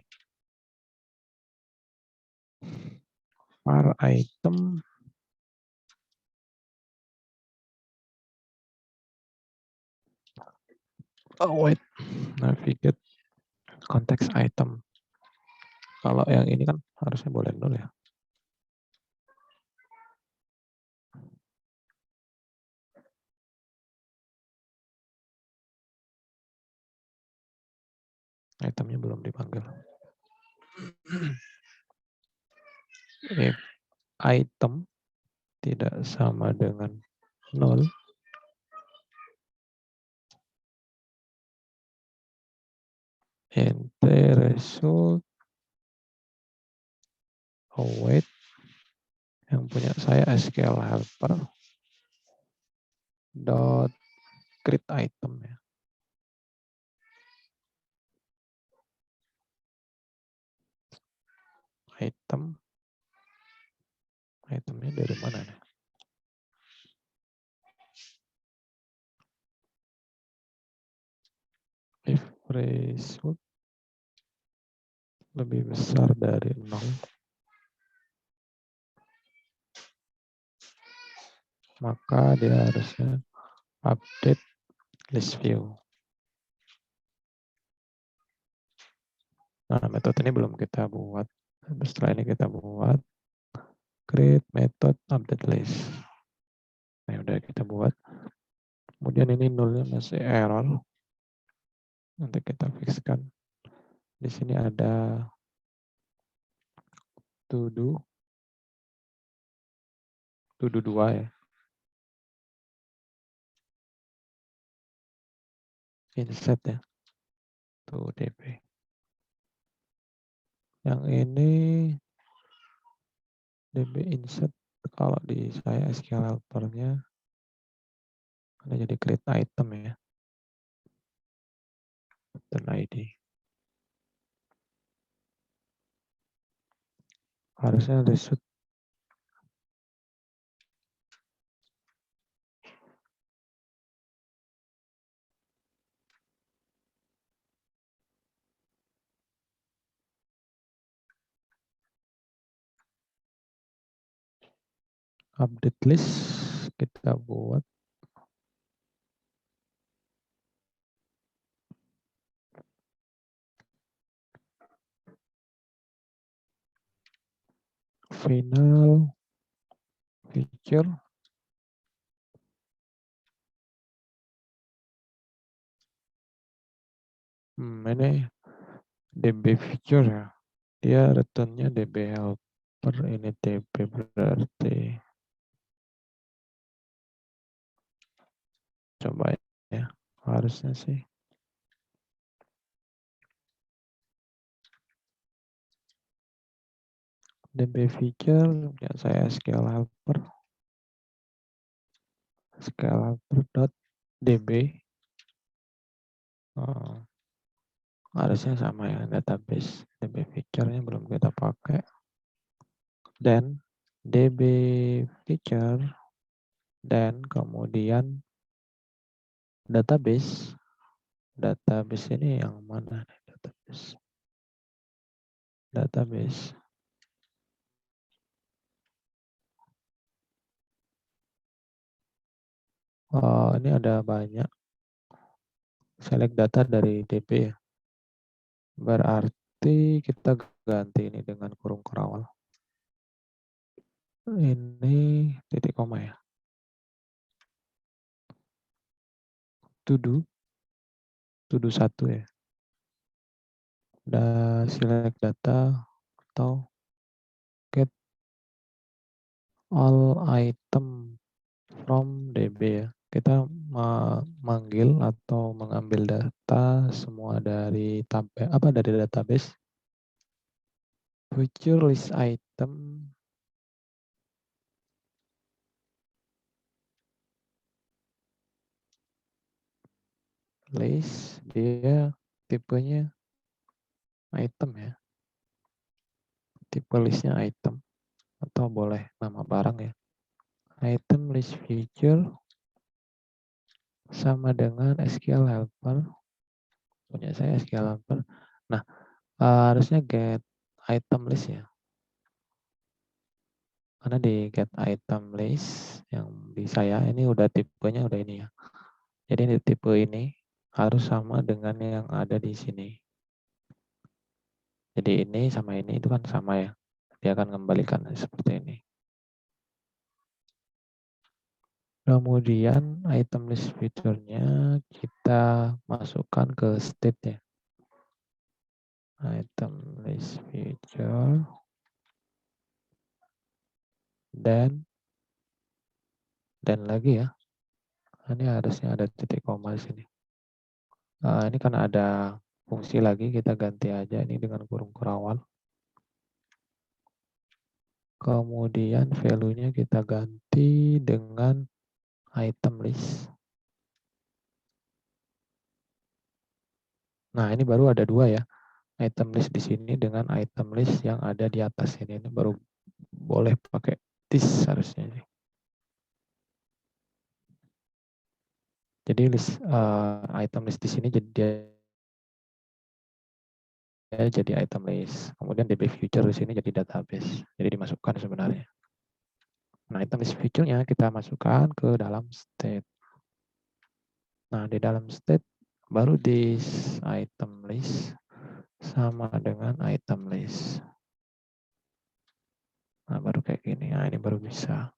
Var item, navigate konteks item. Kalau yang ini kan harusnya boleh nol ya. Itemnya belum dipanggil. If item tidak sama dengan 0, enter result await yang punya saya SQL helper dot create item ya. Itemnya dari mana nih? If result lebih besar dari 0, maka dia harusnya update list view. Nah, metode ini belum kita buat. Setelah ini kita buat create method update list. Nah, udah kita buat. Kemudian ini nolnya masih error. Nanti kita fixkan. Di sini ada to do 2 ya. Insert ya. To DB. Yang ini DB insert kalau di saya SQL helper-nya ada jadi create item ya. Dan ID. Harusnya result update list kita buat final feature ini DB feature ya. Dia returnnya DB helper, ini DB berarti coba ya, harusnya sih DB feature ya, saya SQL helper dot DB harusnya sama ya, database DB feature-nya belum kita pakai, dan DB feature dan kemudian database ini yang mana nih, database ini ada banyak select data dari DB ya. Berarti kita ganti ini dengan kurung kerawal. Ini titik koma ya. To do 1 ya. Ada select data atau get all item from DB ya. Kita memanggil atau mengambil data semua dari dari database. Future list item list, dia tipenya item ya. Tipe listnya item atau boleh nama barang ya. Item list feature sama dengan SQL helper. Punya saya SQL helper. Nah, harusnya get item list ya. Karena di get item list yang di saya ini udah tipenya udah ini ya. Jadi di tipe ini harus sama dengan yang ada di sini. Jadi ini sama ini itu kan sama ya. Dia akan kembalikan seperti ini. Kemudian item list feature-nya kita masukkan ke state ya. item list feature, dan lagi ya. Ini harusnya ada titik koma di sini. Ini karena ada fungsi lagi, kita ganti aja ini dengan kurung kurawal. Kemudian value-nya kita ganti dengan item list. Nah, ini baru ada dua ya. Item list di sini dengan item list yang ada di atas ini. Ini baru boleh pakai this harusnya. Jadi list item list di sini jadi item list. Kemudian DB future di sini jadi database. Jadi dimasukkan sebenarnya. Nah, item list future-nya kita masukkan ke dalam state. Nah, di dalam state baru this item list sama dengan item list. Nah, baru kayak gini. Nah, ini baru bisa.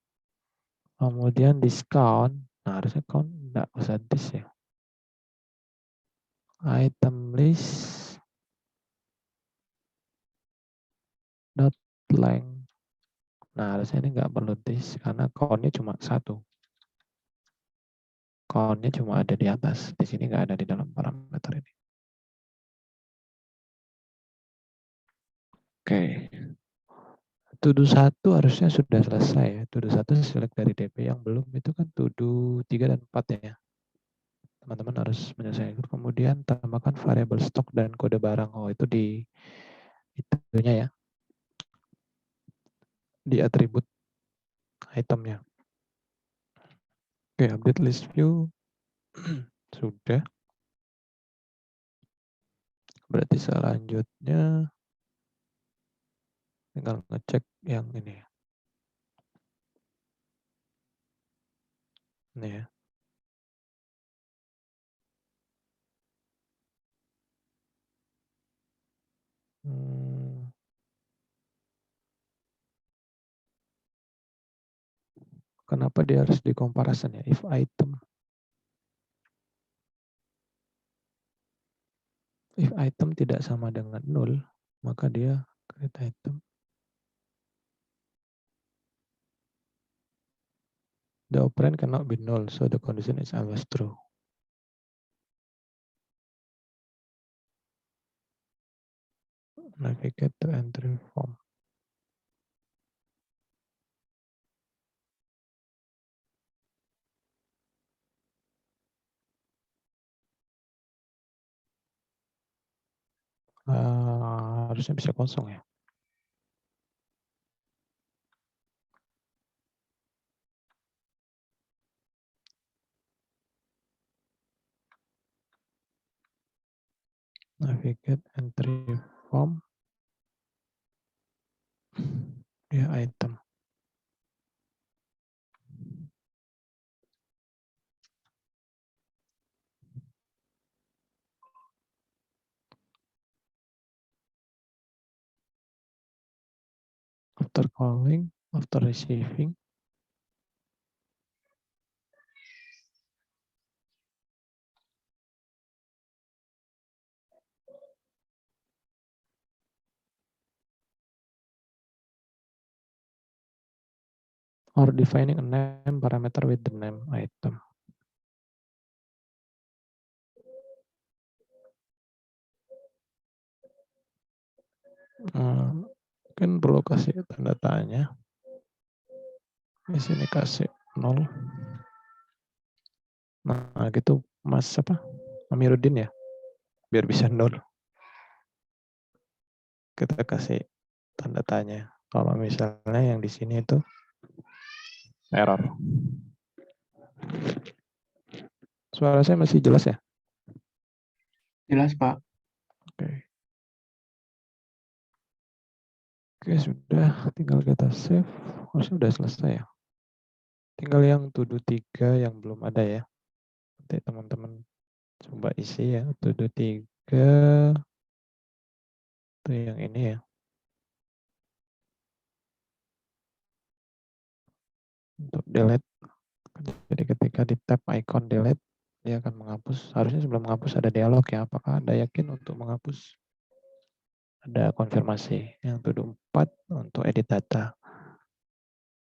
Kemudian discount. Nah, harusnya count enggak usah this ya. Item list dot length. Nah, harusnya ini nggak perlu this karena count-nya cuma satu. Count-nya cuma ada di atas. Di sini nggak ada di dalam parameter ini. Oke. To do 1 harusnya sudah selesai ya. To do 1 select dari DP, yang belum itu kan to do 3 dan 4 ya. Teman-teman harus menyelesaikan. Kemudian tambahkan variable stok dan kode barang. Oh, itu di itunya ya. Di atribut itemnya. Oke, update list view. Sudah. Berarti selanjutnya tinggal ngecek yang ini. Ini ya. Kenapa dia harus di comparison ya? If item tidak sama dengan 0, maka dia create item. The operand cannot be null, so the condition is always true. Navigate to entry form. Harusnya bisa kosong ya. Navigate entry form. Ya, item. After calling, after receiving, or defining a name parameter with the name item. Kan perlu kasih tanda tanya. Di sini kasih 0. Nah, gitu Mas apa? Amiruddin ya. Biar bisa 0. Kita kasih tanda tanya. Kalau misalnya yang di sini itu error. Suara saya masih jelas ya? Jelas, Pak. Oke. Oke, sudah. Tinggal kita save. Harusnya sudah selesai ya. Tinggal yang to do 3 yang belum ada ya. Nanti teman-teman coba isi ya. To do 3. Itu yang ini ya. Untuk delete. Jadi ketika di tab icon delete, dia akan menghapus. Harusnya sebelum menghapus ada dialog ya. Apakah Anda yakin untuk menghapus? ada konfirmasi. Yang to do 4 untuk edit data.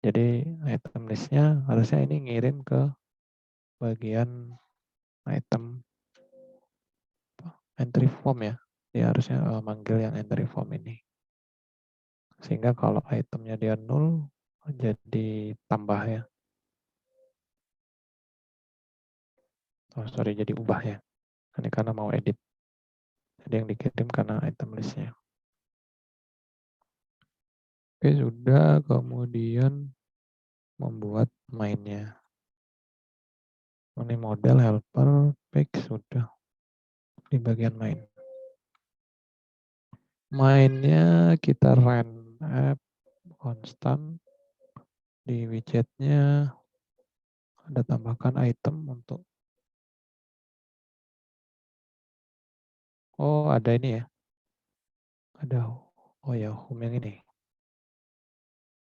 Jadi item listnya harusnya ini ngirim ke bagian item entry form ya. Dia harusnya manggil yang entry form ini. Sehingga kalau itemnya dia 0, jadi tambah ya. Oh sorry, jadi ubah ya. Ini karena mau edit. Jadi yang dikirim karena item listnya. Oke, sudah. Kemudian membuat mainnya. Ini model, helper, page, sudah. Di bagian main. Mainnya kita run app konstan. Di widgetnya ada tambahkan item untuk. Oh ada ini ya. Ada, oh ya home yang ini.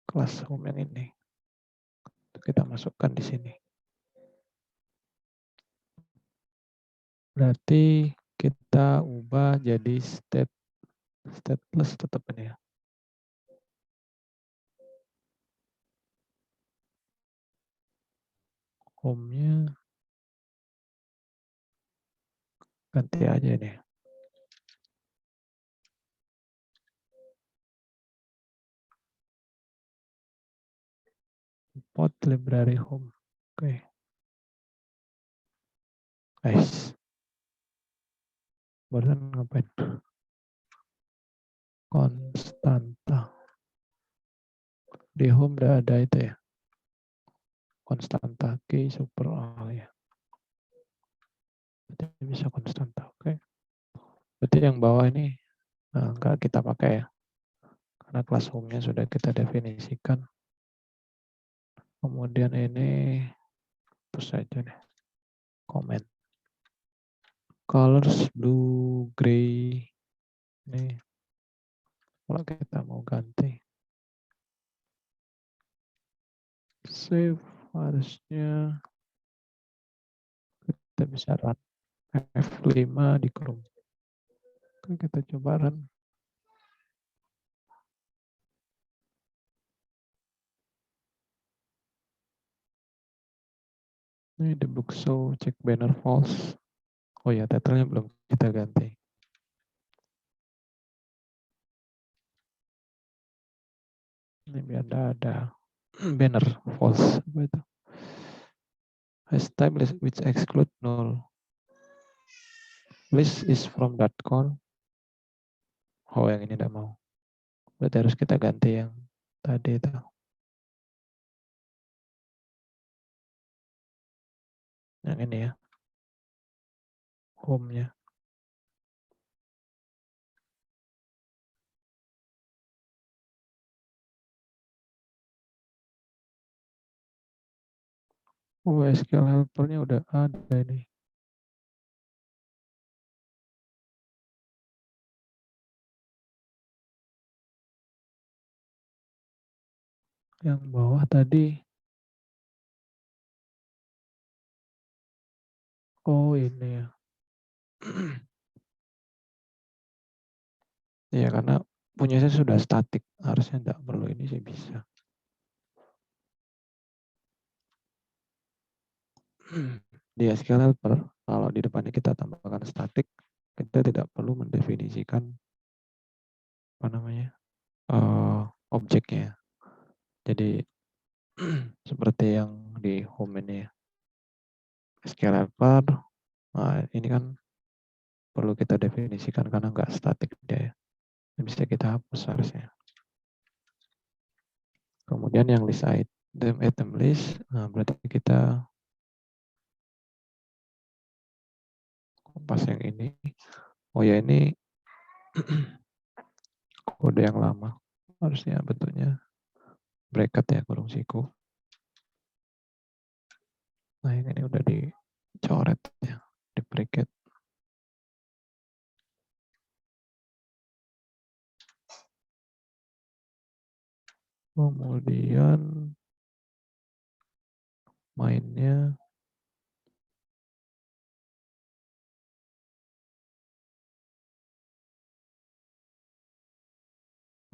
Kelas home yang ini. Kita masukkan di sini. Berarti kita ubah jadi stateless tetap ini ya. Home-nya ganti aja nih. Import library home. Oke. Guys. Barusan ngapain? Konstanta. Di home udah ada itu ya. Konstanta key super ya. Berarti bisa konstanta. Oke. Berarti yang bawah ini enggak kita pakai ya. Karena kelas home-nya sudah kita definisikan. Kemudian ini terus saja nih. Comment. Colors blue, gray. Ini kalau kita mau ganti. Save harusnya kita bisa run F5 di Chrome. Oke, kita coba run. Ini the book show check banner false. Oh ya, title-nya belum kita ganti. Ini biar ada banner false. Apa itu? Has type list which exclude null. List is from .com. Oh, yang ini tidak mau. Berarti harus kita ganti yang tadi itu. Yang ini ya. Home-nya. Oh, SQL helper-nya udah ada ini. Yang bawah tadi. Oh, ini ya. Ya, karena punya saya sudah statik. Harusnya tidak perlu ini sih bisa. Di SQL helper, kalau di depannya kita tambahkan statik, kita tidak perlu mendefinisikan apa namanya objeknya. Jadi seperti yang di home ini ya. SQL helper, nah ini kan perlu kita definisikan karena nggak statik dia ya. Ini bisa kita hapus harusnya. Kemudian yang list item list, nah berarti kita pas yang ini. Oh ya ini kode yang lama. Harusnya bentuknya bracket ya, kurung siku. Nah yang ini udah dicoret ya, di bracket. Kemudian mainnya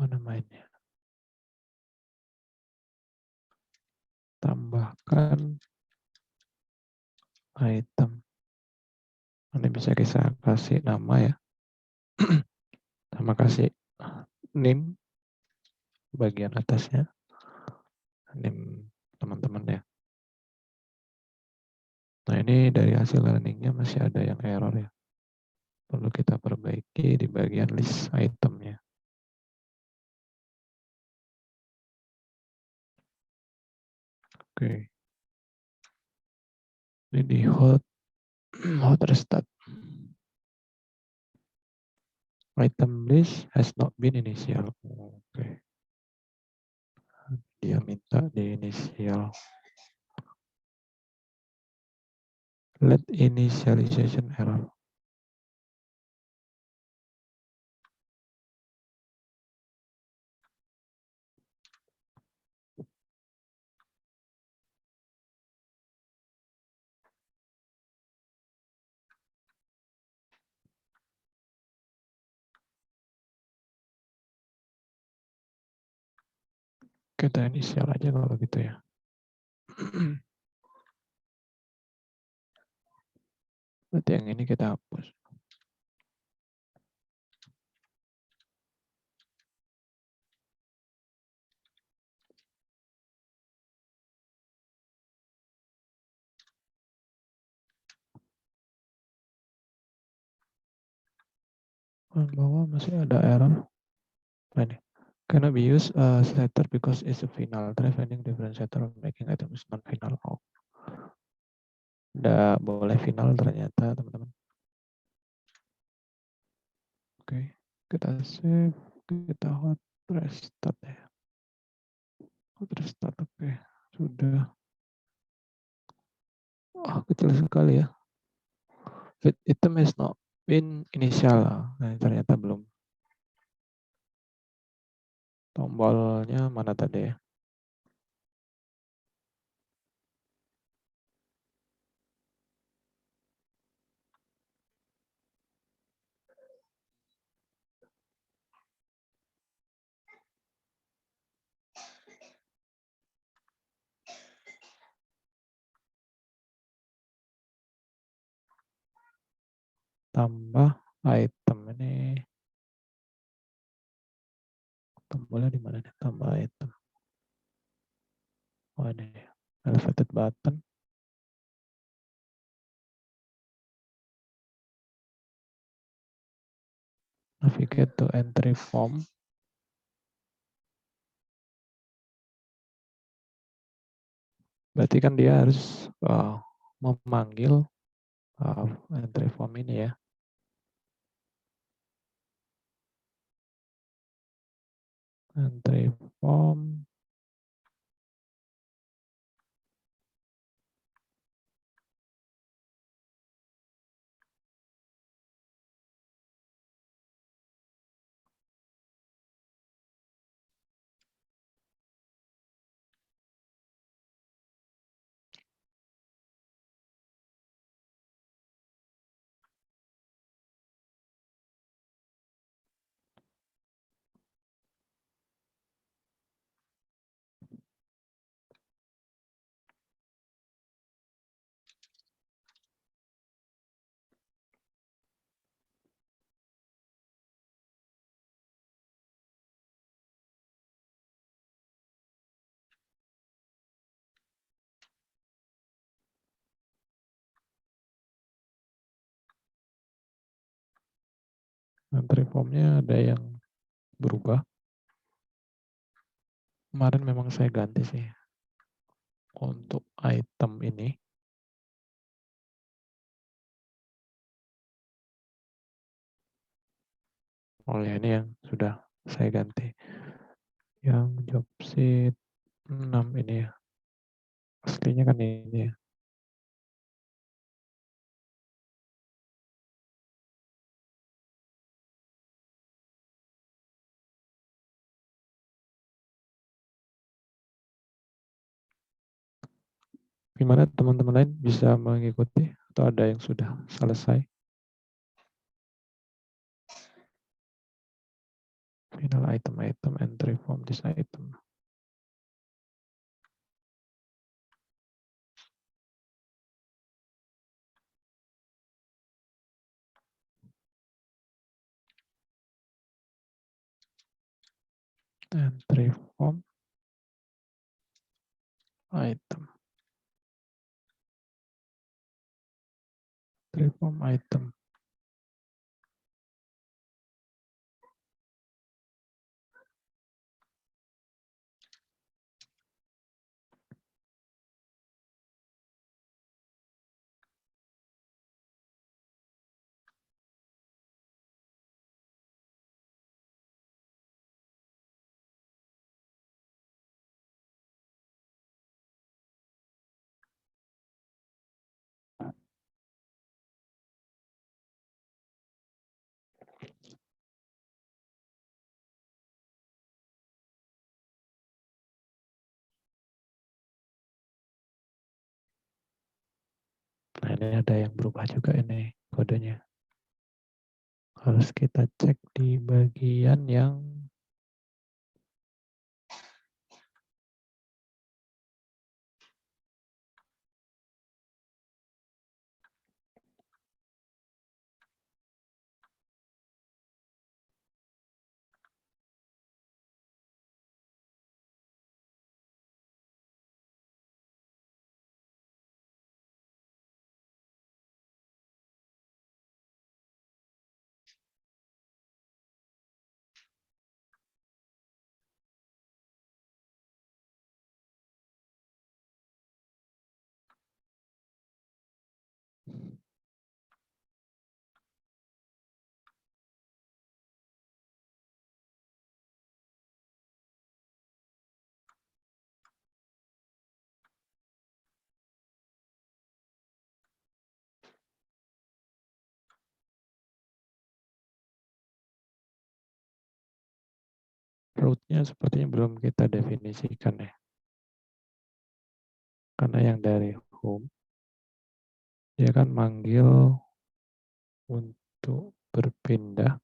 Mana mainnya? Tambahkan item. Ini bisa kita kasih nama ya. Sama kasih name bagian atasnya. Name teman-teman ya. Nah ini dari hasil learningnya masih ada yang error ya. Perlu kita perbaiki di bagian list itemnya. Oke. Ini di hot restart. Item list has not been initial. Oke. Dia minta di initial. Let initialization error. Kita inisial aja kalau gitu ya. Berarti yang ini kita hapus. Yang bawah masih ada error. Nah, ini. Cannot be used setter because it's a final. Try finding different setter or making items non-final. Oh. Nggak boleh final ternyata, teman-teman. Oke, kita save, kita hot restart ya. Hot restart, oke. Sudah. Kecil sekali ya. Fit item is not been initial. Nah, ternyata belum. Tombolnya mana tadi ya? Tambah item ini. Tombolnya di mana nih? Tambah item. Oh ini, elevated button. Navigate to entry form. Berarti kan dia harus memanggil entry form ini ya. Entry form. Entry formnya ada yang berubah. Kemarin memang saya ganti sih. Untuk item ini. Oh ya, ini yang sudah saya ganti. Yang job sheet 6 ini ya. Aslinya kan ini ya. Gimana teman-teman lain bisa mengikuti atau ada yang sudah selesai? Final item entry from this item. Entry from item. Entry from item. Nah, ini ada yang berubah juga ini kodenya. Harus kita cek di bagian yang root-nya sepertinya belum kita definisikan ya. Karena yang dari home, dia kan manggil untuk berpindah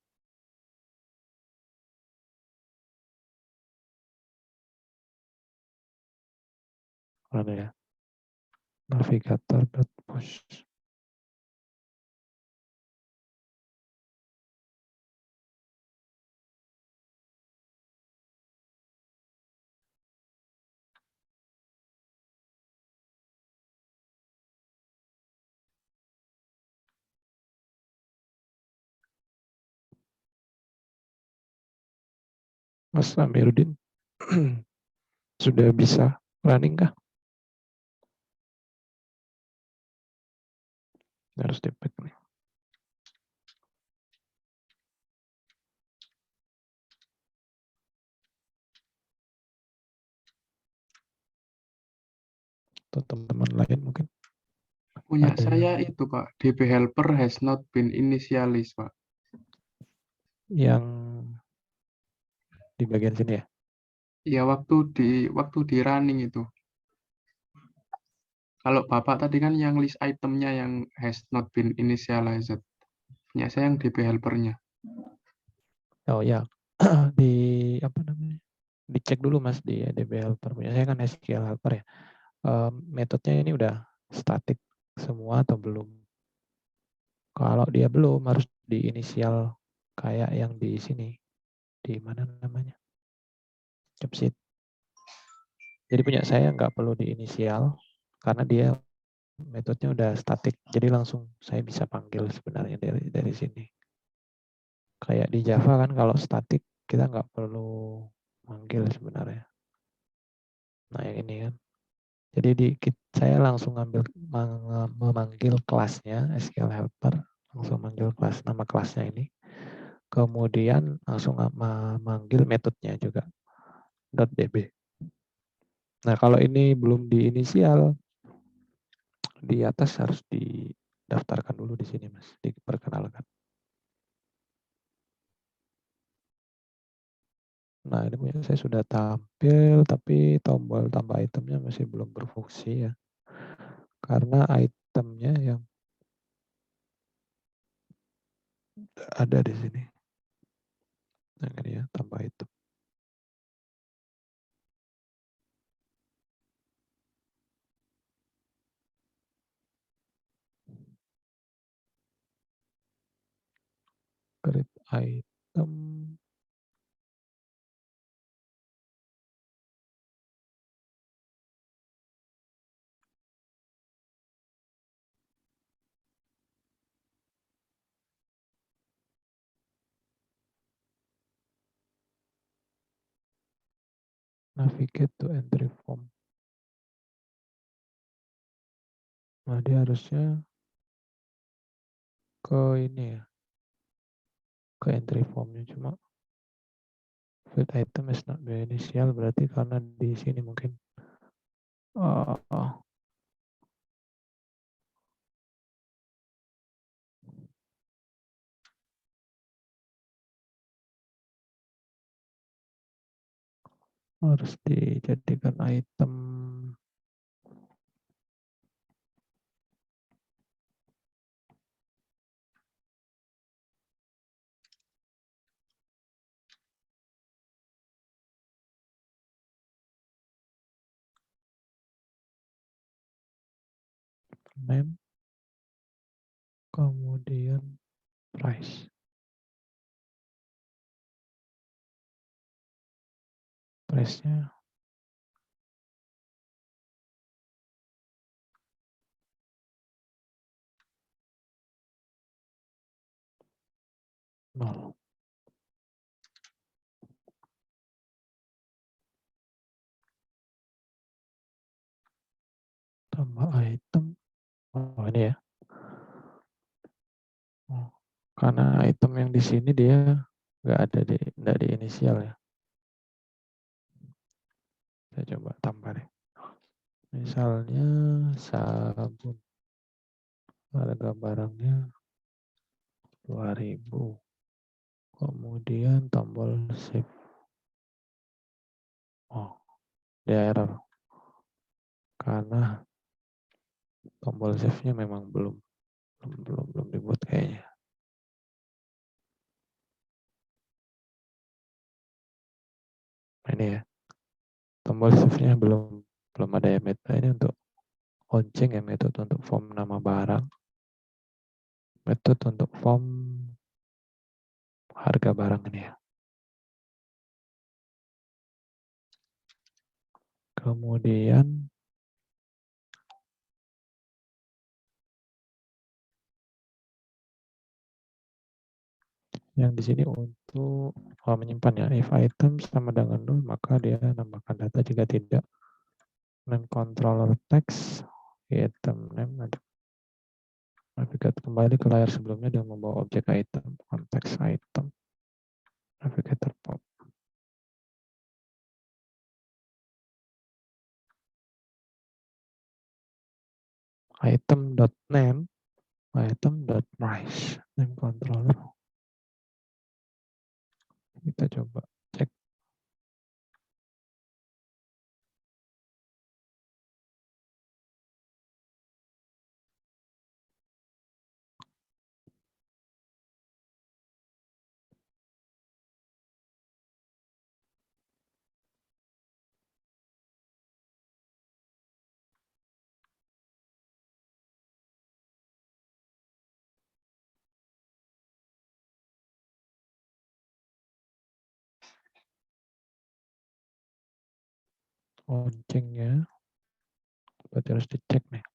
mana ya, navigator.push. Mas Amiruddin sudah bisa running kah? Harus di-pack nih. Atau teman-teman lain mungkin Punya ada saya itu Pak, DB helper has not been initialized Pak. yang di bagian sini ya. Ya waktu di running itu. Kalau Bapak tadi kan yang list itemnya yang has not been initialized. Punya saya yang DB helpernya. Oh ya, di apa namanya? Dicek dulu Mas di DB helper. Punya saya kan SQL helper ya. Metodenya ini udah static semua atau belum? Kalau dia belum, harus diinisial kayak yang di sini. Di mana namanya? Job sheet. Jadi punya saya nggak perlu diinisial karena dia metodenya udah static. Jadi langsung saya bisa panggil sebenarnya dari sini. Kayak di Java kan kalau static kita nggak perlu manggil sebenarnya. Nah yang ini kan. Jadi saya langsung memanggil kelasnya SQL helper, langsung manggil kelas nama kelasnya ini. Kemudian langsung memanggil metodenya juga .db. Nah kalau ini belum diinisial, di atas harus didaftarkan dulu di sini Mas, diperkenalkan. Nah ini punya saya sudah tampil, tapi tombol tambah itemnya masih belum berfungsi ya. Karena itemnya yang ada di sini. Nah, ini ya, tambah item. Create item. Navigate to entry form. Nah, dia harusnya ke ini ya, ke entry formnya, cuma field item is not the initial, berarti karena di sini mungkin harus dijadikan item. Name, kemudian price. Price-nya 0. Tambah item. Oh, ini ya. Oh, karena item yang di sini dia nggak ada di inisial ya. Saya coba tambah deh. Misalnya sabun. Harga barangnya 2000. Kemudian tombol save. Oh, dia error. Karena tombol save-nya memang belum dibuat kayaknya. Ini ya. Tombol save-nya belum ada ya, ini untuk launching ya, metode untuk form nama barang, metode untuk form harga barang ini ya. Kemudian yang di sini untuk menyimpan ya, if item sama dengan 0 maka dia nambahkan data, jika tidak name controller text item name. Navigate kembali ke layar sebelumnya dengan membawa objek item, konteks item, navigator pop. Item.name, item.price, name controller. Kita coba cek. Loncengnya, berarti harus dicek nih.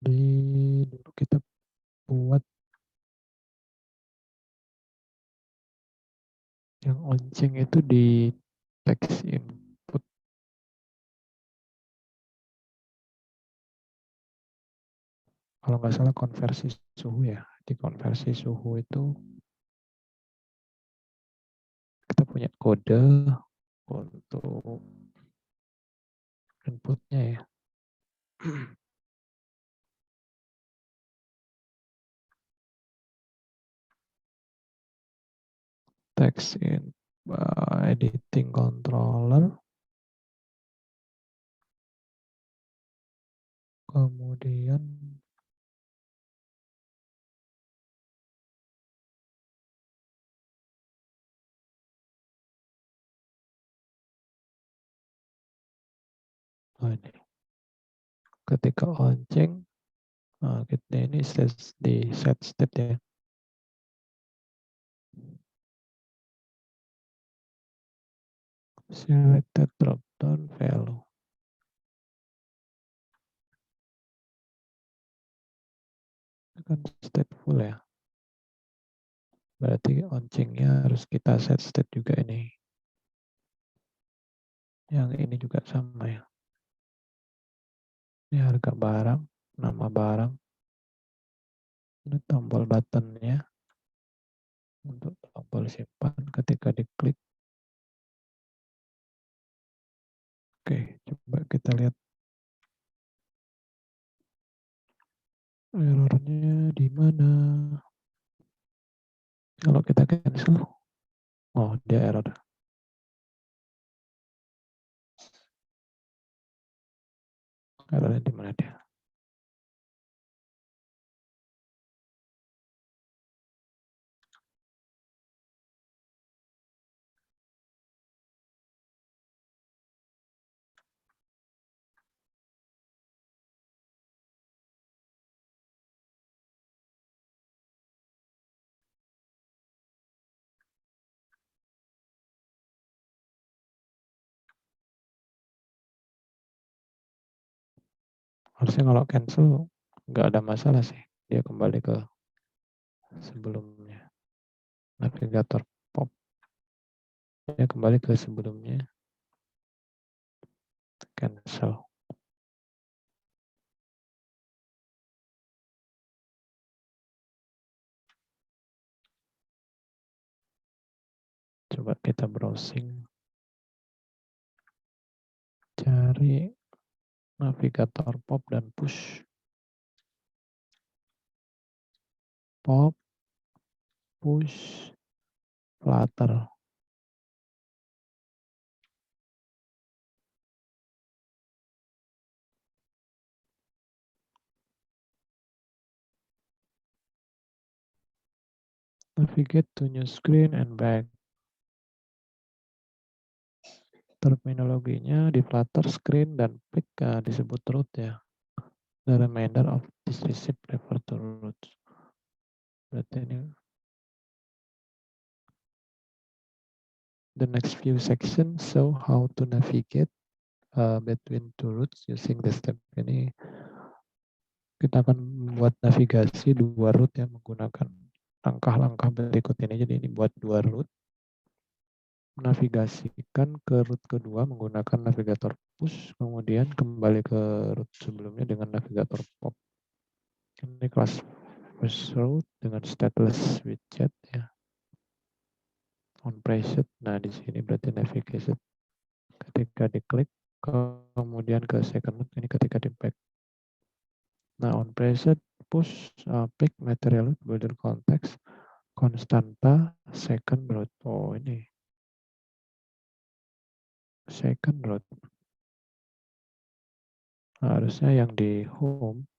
Dulu kita buat yang lonceng itu di text input. Kalau nggak salah konversi suhu ya. Di konversi suhu itu kita punya kode untuk inputnya ya. Text in editing controller. Kemudian ini. Ketika on-change, kita ini di set state ya. Selected drop down value. Kan stateful ya. Berarti on-change-nya harus kita set state juga ini. Yang ini juga sama ya. Ini harga barang, nama barang. Ini tombol buttonnya. Untuk tombol simpan ketika diklik. Oke, coba kita lihat errornya di mana. Kalau kita cancel, oh dia error. Errornya di mana dia? Harusnya kalau cancel nggak ada masalah sih. Dia kembali ke sebelumnya. Navigator pop. Dia kembali ke sebelumnya. Cancel. Coba kita browsing. Cari navigator pop dan push. Pop, push, Flutter. Navigate to new screen and back. Terminologinya di Flutter screen dan pick disebut root ya. The remainder of this receipt refer to roots. Berarti ini the next few sections show how to navigate between two routes using the step. Ini kita akan membuat navigasi dua root yang menggunakan langkah-langkah berikut ini. Jadi ini buat dua root. Navigasikan ke root kedua menggunakan navigator push, kemudian kembali ke root sebelumnya dengan navigator pop. Ini kelas first root dengan stateless widget ya. On preset, nah di sini berarti navigation. Ketika diklik, kemudian ke second root, ini ketika di back. Nah on preset, push, pick, material root, builder context, constanta, second root. Oh ini second root. Nah, harusnya yang di home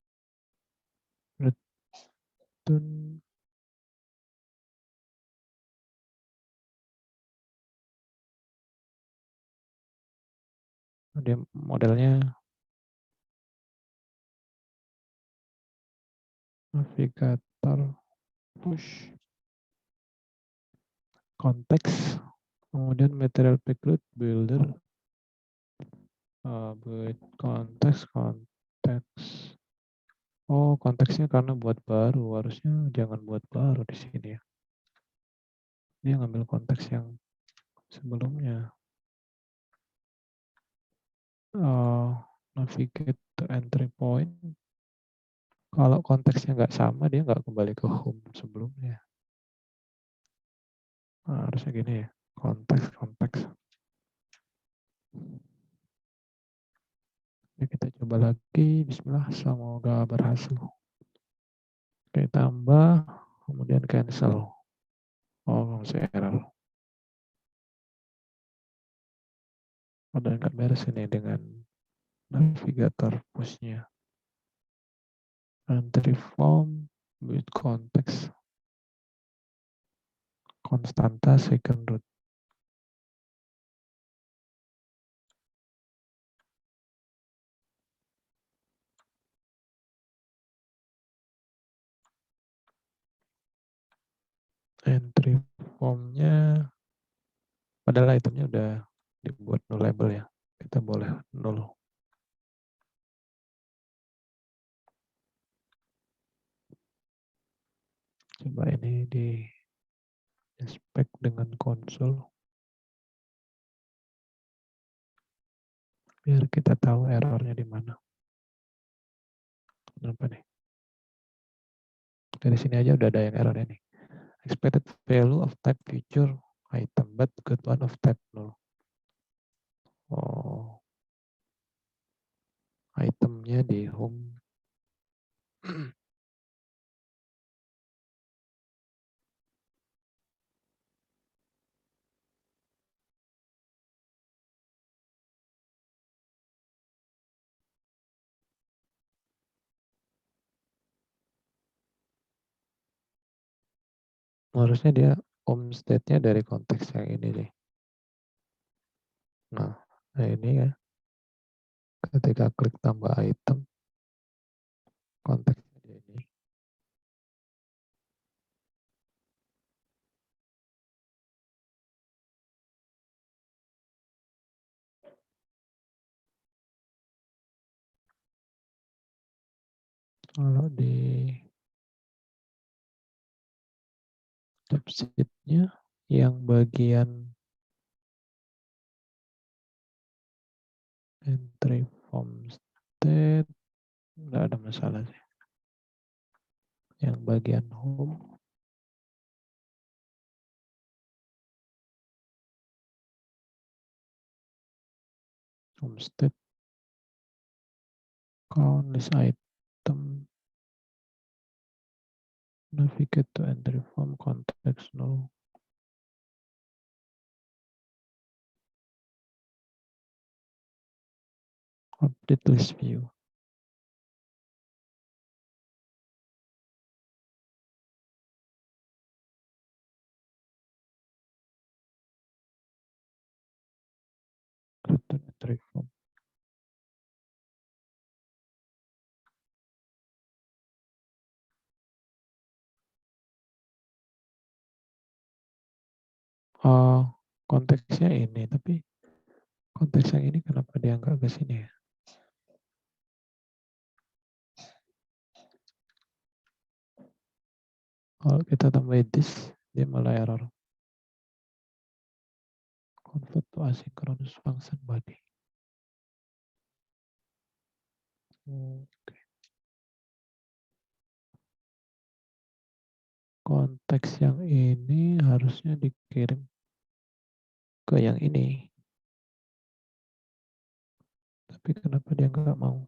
return dia modelnya navigator push konteks, kemudian material pick root builder buat konteks. Oh, konteksnya karena buat baru, harusnya jangan buat baru di sini ya. Dia ngambil konteks yang sebelumnya. Navigate to entry point. Kalau konteksnya nggak sama, dia nggak kembali ke home sebelumnya. Nah, harusnya gini ya, konteks. Ya, kita coba lagi, bismillah, semoga berhasil. Oke, tambah, kemudian cancel. Oh, masih error. Ada nggak beres ini dengan navigator push-nya. Entry form with context. Constanta second root. entry formnya, padahal itemnya udah dibuat nullable ya. Kita boleh null. Coba ini di inspect dengan konsol. Biar kita tahu errornya di mana. Kenapa nih? Dari sini aja udah ada yang error nih. Expected value of type future item, but good one of type null. Oh, itemnya di home. Harusnya dia home state-nya dari konteks yang ini deh. Nah ini ya. Ketika klik tambah item, konteksnya di ini. Kalau di subsheet-nya yang bagian entry form state nggak ada masalah sih. Yang bagian home state count list item navigate to entry form context null. Update list view. Return entry form. Oh, konteksnya ini, tapi konteks yang ini kenapa dia nggak ke sini ya? Kalau kita tambahin this, dia malah error. Convert to asynchronous function body. Oke. Konteks yang ini harusnya dikirim ke yang ini. Tapi kenapa dia nggak mau?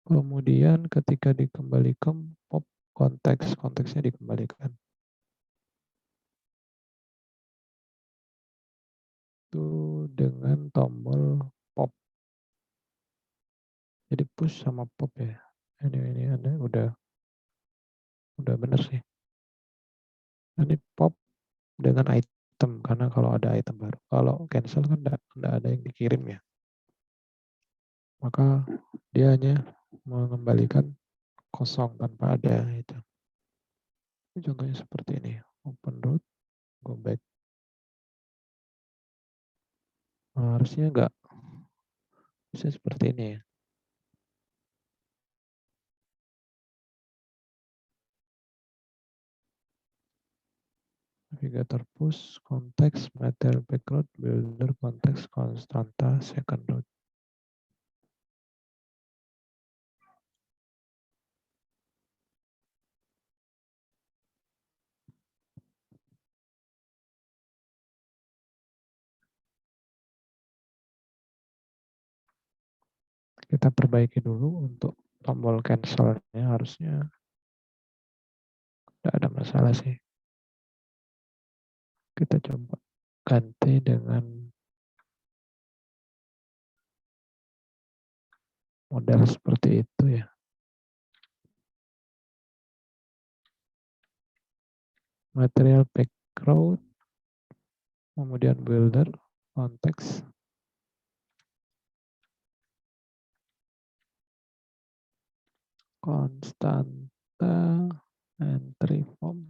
Kemudian ketika dikembalikan pop konteksnya dikembalikan. Itu dengan tombol pop. Jadi push sama pop ya. Ini ada udah bener sih. Ini pop dengan item karena kalau ada item baru. Kalau cancel kan enggak ada yang dikirim ya. Maka dia hanya mengembalikan kosong tanpa ada itu. Ini contohnya seperti ini. Open root, go back. Nah, harusnya enggak bisa seperti ini ya. Navigator push, konteks, material background, builder, konteks, constanta, second root. Kita perbaiki dulu untuk tombol cancelnya, harusnya tidak ada masalah sih. Kita coba ganti dengan model seperti itu ya. Material background, kemudian builder, konteks, constant data entry form.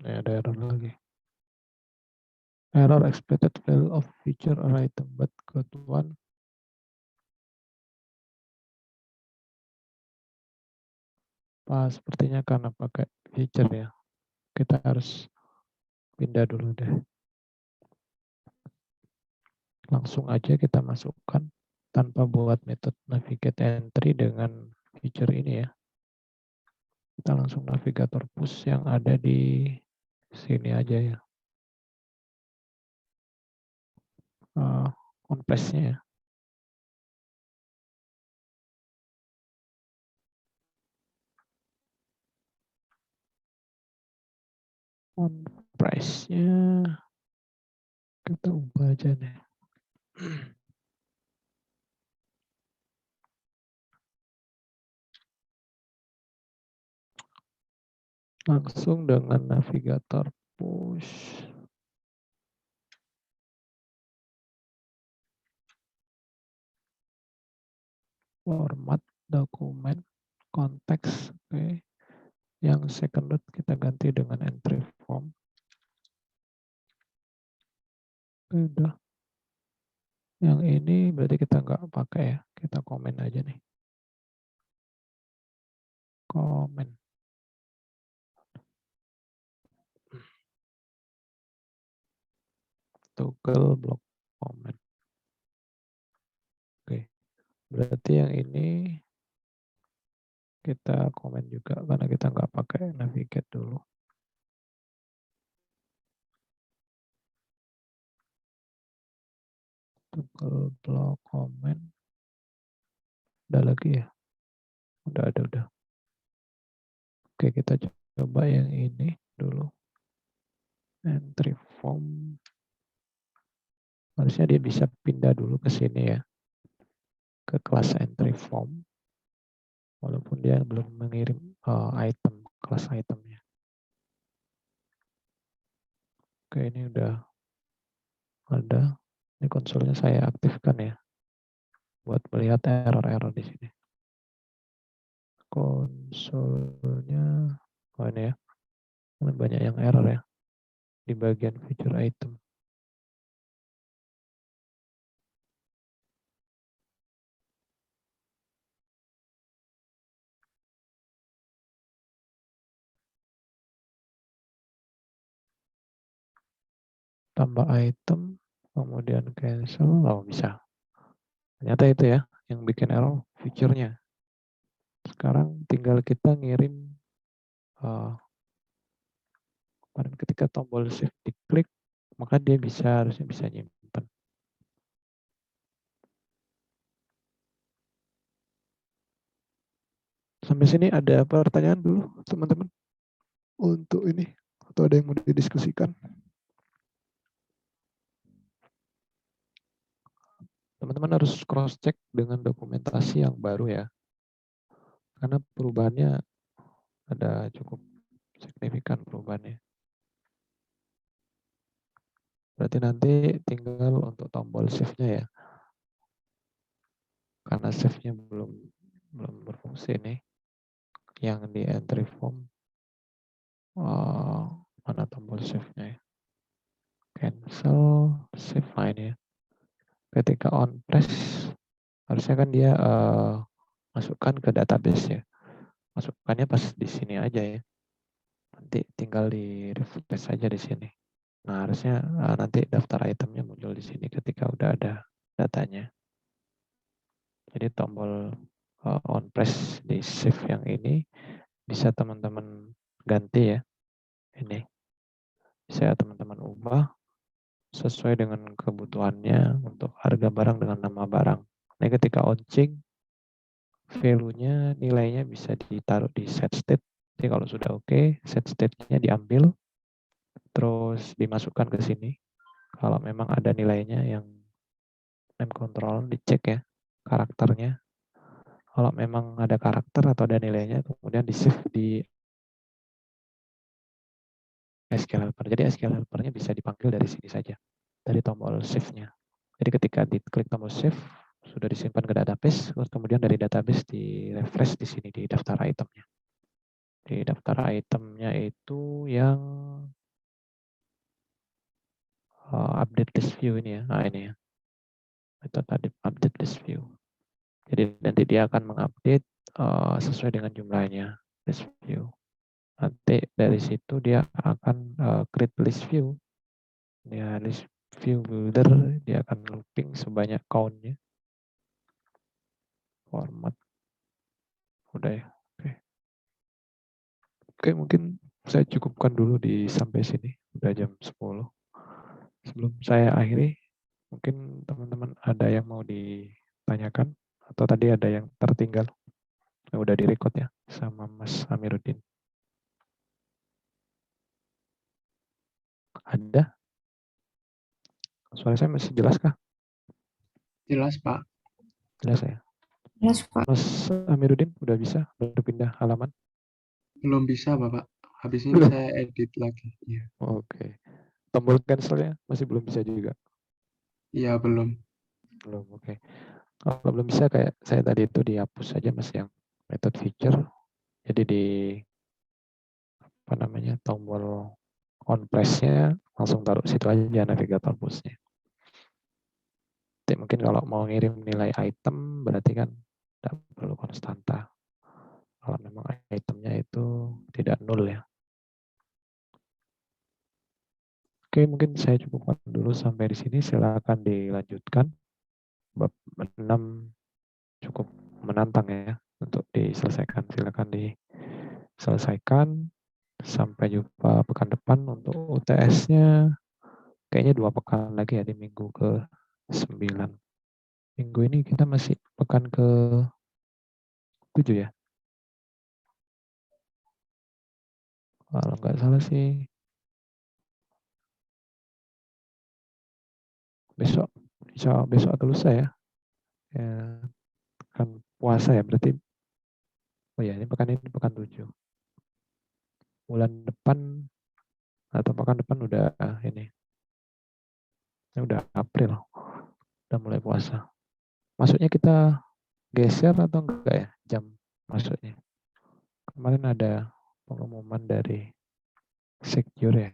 Ini ada error lagi. Error expected value of feature or item but good one. Sepertinya karena pakai feature ya. Kita harus pindah dulu deh. Langsung aja kita masukkan tanpa buat metode navigate entry dengan feature ini ya. Kita langsung navigator push yang ada di sini aja ya. On press-nya ya. On price-nya kita ubah aja nih. Langsung dengan navigator push. Format dokumen konteks. Oke. Yang second root kita ganti dengan entry form. Udah. Yang ini berarti kita nggak pakai ya. Kita komen aja nih. Komen. Toggle block comment. Oke. Berarti yang ini kita komen juga karena kita nggak pakai navigate dulu. Toggle block comment. Udah lagi ya? Udah. Oke, kita coba yang ini dulu. Entry form. Harusnya dia bisa pindah dulu ke sini ya. Ke kelas entry form. Walaupun dia belum mengirim item, kelas itemnya. Oke, ini udah ada. Ini konsolnya saya aktifkan ya. Buat melihat error-error di sini. Konsolnya, oh ini ya. Banyak yang error ya. Di bagian feature item. Tambah item, kemudian cancel, bisa. Ternyata itu ya, yang bikin error feature-nya. Sekarang tinggal kita ngirim, ketika tombol shift diklik, maka dia harusnya bisa nyimpen. Sampai sini ada pertanyaan dulu, teman-teman? Untuk ini, atau ada yang mau didiskusikan? Teman-teman harus cross-check dengan dokumentasi yang baru ya. Karena perubahannya ada cukup signifikan perubahannya. Berarti nanti tinggal untuk tombol shift-nya ya. Karena shift-nya belum berfungsi nih. Yang di entry form. Mana tombol shift-nya ya. Cancel, save file ya. Ketika on press, harusnya kan dia masukkan ke database ya. Masukkannya pas di sini aja ya. Nanti tinggal di refresh saja di sini. Nah, harusnya nanti daftar itemnya muncul di sini ketika udah ada datanya. Jadi tombol on press di shift yang ini bisa teman-teman ganti ya. Ini bisa teman-teman ubah sesuai dengan kebutuhannya untuk harga barang dengan nama barang. Nah, ketika launching, value-nya, nilainya bisa ditaruh di set state. Jadi kalau sudah oke, set state-nya diambil, terus dimasukkan ke sini. Kalau memang ada nilainya yang name control, dicek ya karakternya. Kalau memang ada karakter atau ada nilainya, kemudian di-save di SQL Helper. Jadi SQL Helper-nya bisa dipanggil dari sini saja, dari tombol save-nya. Jadi ketika diklik tombol save, sudah disimpan ke database, kemudian dari database di refresh di sini di daftar itemnya. Di daftar itemnya itu yang update list view ini ya. Nah ini ya. Itu tadi update list view. Jadi nanti dia akan mengupdate sesuai dengan jumlahnya list view. Nanti dari situ dia akan create list view. Ya list view builder dia akan looping sebanyak count-nya. Format. Udah ya. Oke, mungkin saya cukupkan dulu di sampai sini. Udah jam 10. Sebelum saya akhiri, mungkin teman-teman ada yang mau ditanyakan atau tadi ada yang tertinggal yang udah direkod ya sama Mas Amiruddin. Ada? Suara saya masih jelas kah? Jelas, Pak. Jelas ya. Jelas, Pak. Mas Amiruddin udah bisa berpindah halaman? Belum bisa, Bapak. Habis ini Belum. saya edit lagi. Iya, Oke. Tombol cancel-nya masih belum bisa juga? iya belum. Belum, oke. Kalau belum bisa kayak saya tadi itu dihapus saja Mas yang method feature. Jadi di apa namanya tombol on press-nya langsung taruh situ aja navigator push-nya. Jadi mungkin kalau mau ngirim nilai item berarti kan tidak perlu konstanta. Kalau memang itemnya itu tidak nol ya. Oke, mungkin saya cukupkan dulu sampai di sini. Silakan dilanjutkan. Bab 6 cukup menantang ya untuk diselesaikan. Silakan diselesaikan. Sampai jumpa pekan depan untuk UTS-nya. Kayaknya 2 pekan lagi ya di minggu ke-9. Minggu ini kita masih pekan ke-7 ya. Kalau nggak salah sih besok, besok atau lusa ya. Ya, kan puasa ya berarti. Oh ya, ini pekan 7. Bulan depan atau pekan depan udah ini. Ini udah April. Udah mulai puasa. Masuknya kita geser atau enggak ya jam masuknya? Kemarin ada pengumuman dari Secure ya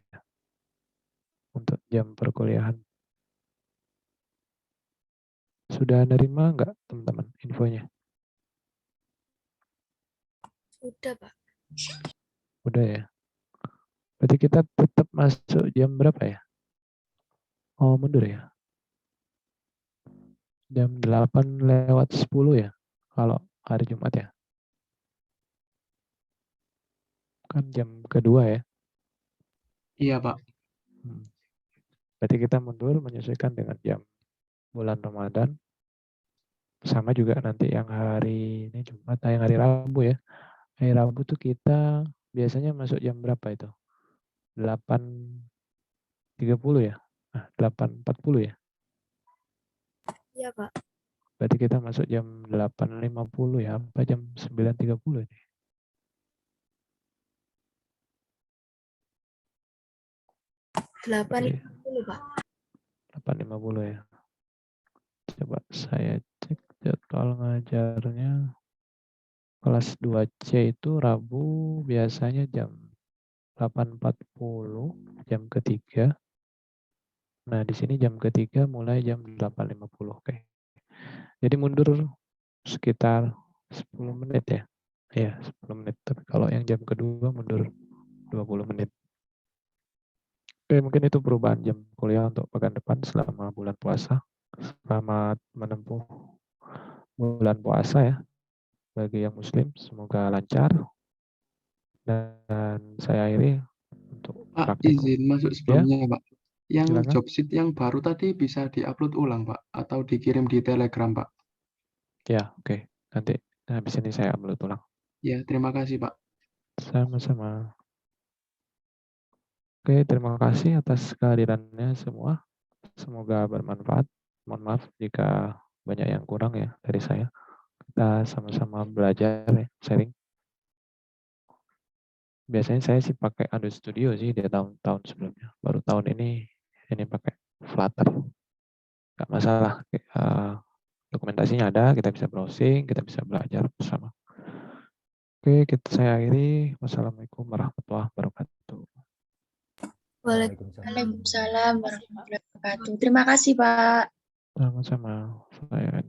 untuk jam perkuliahan. Sudah nerima enggak teman-teman infonya? Sudah, Pak. Udah ya. Berarti kita tetap masuk jam berapa ya? Oh, mundur ya. Jam 8:10 ya. Kalau hari Jumat ya. Kan jam kedua ya. Iya, Pak. Berarti kita mundur menyesuaikan dengan jam bulan Ramadan. Sama juga nanti yang hari ini Jumat, yang hari Rabu ya. Hari Rabu tuh kita biasanya masuk jam berapa itu? 8:30 ya? 8:40 ya? Iya, Pak. Berarti kita masuk jam 8:50 ya? Apa jam 9:30 ini? Delapan puluh, Pak. 8:50 ya? Coba saya cek jadwal ngajarnya. Kelas 2C itu Rabu biasanya jam 8:40, jam ketiga. Nah, di sini jam ketiga mulai jam 8:50. Oke. Jadi mundur sekitar 10 menit ya. Iya, 10 menit. Tapi kalau yang jam kedua mundur 20 menit. Oke, mungkin itu perubahan jam kuliah untuk pekan depan selama bulan puasa. Selamat menempuh bulan puasa ya bagi yang muslim. Semoga lancar. Dan saya akhiri untuk Pak, praktikum. izin masuk sebelumnya, Pak. Yang Silakan. job sheet yang baru tadi bisa diupload ulang, Pak, atau dikirim di Telegram, Pak. Ya, oke. Nanti habis ini saya upload ulang. Ya, terima kasih, Pak. Sama-sama. Oke, terima kasih atas kehadirannya semua. Semoga bermanfaat. Mohon maaf jika banyak yang kurang ya dari saya. Kita sama-sama belajar ya, sharing. Biasanya saya sih pakai Android Studio sih di tahun-tahun sebelumnya. Baru tahun ini pakai Flutter. Nggak masalah. Dokumentasinya ada, kita bisa browsing, kita bisa belajar bersama. Oke, saya akhiri. Wassalamualaikum warahmatullahi wabarakatuh. Waalaikumsalam warahmatullahi wabarakatuh. Terima kasih, Pak. Sama-sama. Saya